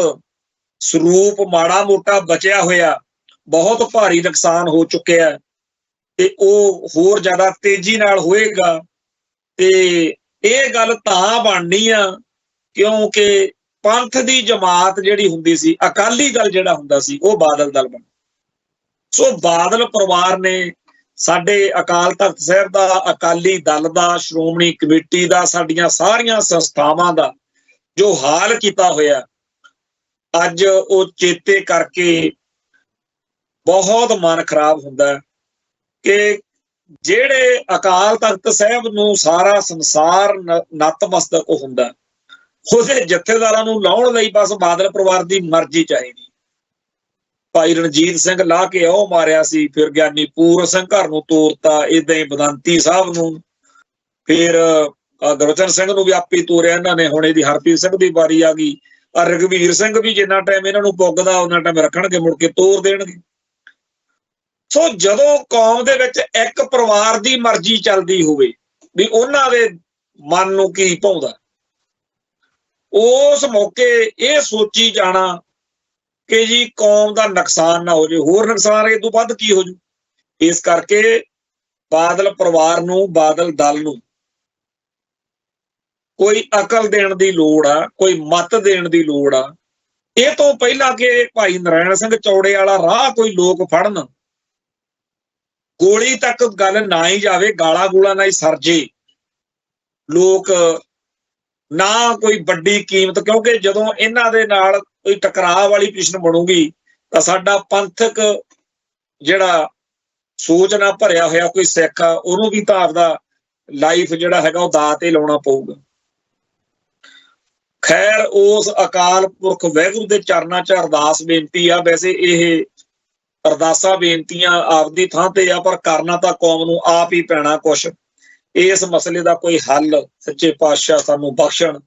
ਸਰੂਪ ਮਾੜਾ ਮੋਟਾ ਬਚਿਆ ਹੋਇਆ, ਬਹੁਤ ਭਾਰੀ ਨੁਕਸਾਨ ਹੋ ਚੁੱਕਿਆ ਤੇ ਉਹ ਹੋਰ ਜ਼ਿਆਦਾ ਤੇਜ਼ੀ ਨਾਲ ਹੋਏਗਾ। ਤੇ ਇਹ ਗੱਲ ਤਾਂ ਬਣਨੀ ਆ ਕਿਉਂਕਿ ਪੰਥ ਦੀ ਜਮਾਤ ਜਿਹੜੀ ਹੁੰਦੀ ਸੀ, ਅਕਾਲੀ ਦਲ ਜਿਹੜਾ ਹੁੰਦਾ ਸੀ, ਉਹ ਬਾਦਲ ਦਲ ਬਣ। ਸੋ ਬਾਦਲ ਪਰਿਵਾਰ ਨੇ ਸਾਡੇ ਅਕਾਲ ਤਖਤ ਸਾਹਿਬ ਦਾ, ਅਕਾਲੀ ਦਲ ਦਾ, ਸ਼੍ਰੋਮਣੀ ਕਮੇਟੀ ਦਾ, ਸਾਡੀਆਂ ਸਾਰੀਆਂ ਸੰਸਥਾਵਾਂ ਦਾ ਜੋ ਹਾਲ ਕੀਤਾ ਹੋਇਆ, ਅੱਜ ਉਹ ਚੇਤੇ ਕਰਕੇ ਬਹੁਤ ਮਨ ਖਰਾਬ ਹੁੰਦਾ ਕਿ ਜਿਹੜੇ ਅਕਾਲ ਤਖਤ ਸਾਹਿਬ ਨੂੰ ਸਾਰਾ ਸੰਸਾਰ ਨਤਮਸਤਕ ਹੁੰਦਾ, ਉਹਦੇ ਜਥੇਦਾਰਾਂ ਨੂੰ ਲਾਉਣ ਲਈ ਬਸ ਬਾਦਲ ਪਰਿਵਾਰ ਦੀ ਮਰਜ਼ੀ ਚਾਹੀਦੀ। ਭਾਈ ਰਣਜੀਤ ਸਿੰਘ ਲਾ ਕੇ ਉਹ ਮਾਰਿਆ ਸੀ, ਫਿਰ ਗਿਆਨੀ ਪੂਰਨ ਸਿੰਘ ਘਰ ਨੂੰ ਤੋਰਤਾ, ਏਦਾਂ ਹੀ ਬਦੰਤੀ ਸਾਹਿਬ ਨੂੰ, ਫਿਰ ਗੁਰਬਚਨ ਸਿੰਘ ਨੂੰ ਵੀ ਆਪੇ ਤੋਰਿਆ ਇਹਨਾਂ ਨੇ। ਹੁਣ ਇਹਦੀ ਹਰਪ੍ਰੀਤ ਸਿੰਘ ਦੀ ਵਾਰੀ ਆ ਗਈ। ਰਘਵੀਰ ਸਿੰਘ ਵੀ ਜਿੰਨਾ ਟਾਈਮ ਇਹਨਾਂ ਨੂੰ ਪੁੱਗਦਾ ਉਹਨਾਂ ਟਾਈਮ ਰੱਖਣਗੇ, ਮੁੜ ਕੇ ਤੋਰ ਦੇਣਗੇ। ਸੋ ਜਦੋਂ ਕੌਮ ਦੇ ਵਿੱਚ ਇੱਕ ਪਰਿਵਾਰ ਦੀ ਮਰਜ਼ੀ ਚੱਲਦੀ ਹੋਵੇ ਵੀ ਉਹਨਾਂ ਦੇ ਮਨ ਨੂੰ ਕੀ ਭਾਉਂਦਾ, ਉਸ ਮੌਕੇ ਇਹ ਸੋਚੀ ਜਾਣਾ ਕਿ ਜੀ ਕੌਮ ਦਾ ਨੁਕਸਾਨ ਨਾ ਹੋ ਜਾਏ, ਹੋਰ ਨੁਕਸਾਨ ਇਹ ਤੋਂ ਵੱਧ ਕੀ ਹੋ ਜੂ। ਇਸ ਕਰਕੇ ਬਾਦਲ ਪਰਿਵਾਰ ਨੂੰ, ਬਾਦਲ ਦਲ ਨੂੰ ਕੋਈ ਅਕਲ ਦੇਣ ਦੀ ਲੋੜ ਆ, ਕੋਈ ਮੱਤ ਦੇਣ ਦੀ ਲੋੜ ਆ। ਇਹ ਤੋਂ ਪਹਿਲਾਂ ਕਿ ਭਾਈ ਨਾਰਾਇਣ ਸਿੰਘ ਚੌੜੇ ਵਾਲਾ ਰਾਹ ਕੋਈ ਲੋਕ ਫੜਨ, ਗੋਲੀ ਤੱਕ ਗੱਲ ਨਾ ਹੀ ਜਾਵੇ, ਗਾਲਾਂ ਗੂਲਾਂ ਨਾ ਹੀ ਸਰਜੇ, ਲੋਕ ਨਾ ਕੋਈ ਵੱਡੀ ਕੀਮਤ, ਕਿਉਂਕਿ ਜਦੋਂ ਇਹਨਾਂ ਦੇ ਨਾਲ ਕੋਈ ਟਕਰਾਅ ਵਾਲੀ ਪੋਜੀਸ਼ਨ ਬਣੂਗੀ ਤਾਂ ਸਾਡਾ ਪੰਥਕ ਜਿਹੜਾ ਸੋਚ ਨਾਲ ਭਰਿਆ ਹੋਇਆ ਕੋਈ ਸਿੱਖ ਆ, ਉਹਨੂੰ ਵੀ ਤਾਂ ਆਪਦਾ ਲਾਈਫ ਜਿਹੜਾ ਹੈਗਾ ਉਹ ਦਾਅ ਤੇ ਲਾਉਣਾ ਪਊਗਾ। ਖੈਰ, ਉਸ ਅਕਾਲ ਪੁਰਖ ਵਾਹਿਗੁਰੂ ਦੇ ਚਰਨਾਂ 'ਚ ਅਰਦਾਸ ਬੇਨਤੀ ਆ। ਵੈਸੇ ਇਹ ਅਰਦਾਸਾਂ ਬੇਨਤੀਆਂ ਆਪਦੀ ਥਾਂ ਤੇ ਆ, ਪਰ ਕਰਨਾ ਤਾਂ ਕੌਮ ਨੂੰ ਆਪ ਹੀ ਪੈਣਾ ਕੁਛ। ਇਸ ਮਸਲੇ ਦਾ ਕੋਈ ਹੱਲ ਸੱਚੇ ਪਾਤਸ਼ਾਹ ਸਾਨੂੰ ਬਖਸ਼ਣ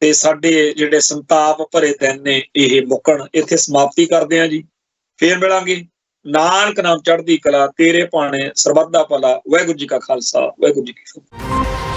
ਤੇ ਸਾਡੇ ਜਿਹੜੇ ਸੰਤਾਪ ਭਰੇ ਦਿਨ ਨੇ ਇਹ ਮੁੱਕਣ। ਇੱਥੇ ਸਮਾਪਤੀ ਕਰਦੇ ਹਾਂ ਜੀ, ਫੇਰ ਮਿਲਾਂਗੇ। ਨਾਨਕ ਨਾਮ ਚੜ੍ਹਦੀ ਕਲਾ, ਤੇਰੇ ਭਾਣੇ ਸਰਬੱਤ ਦਾ ਭਲਾ। ਵਾਹਿਗੁਰੂ ਜੀ ਕਾ ਖਾਲਸਾ, ਵਾਹਿਗੁਰੂ ਜੀ ਕੀ ਫਤਿਹ।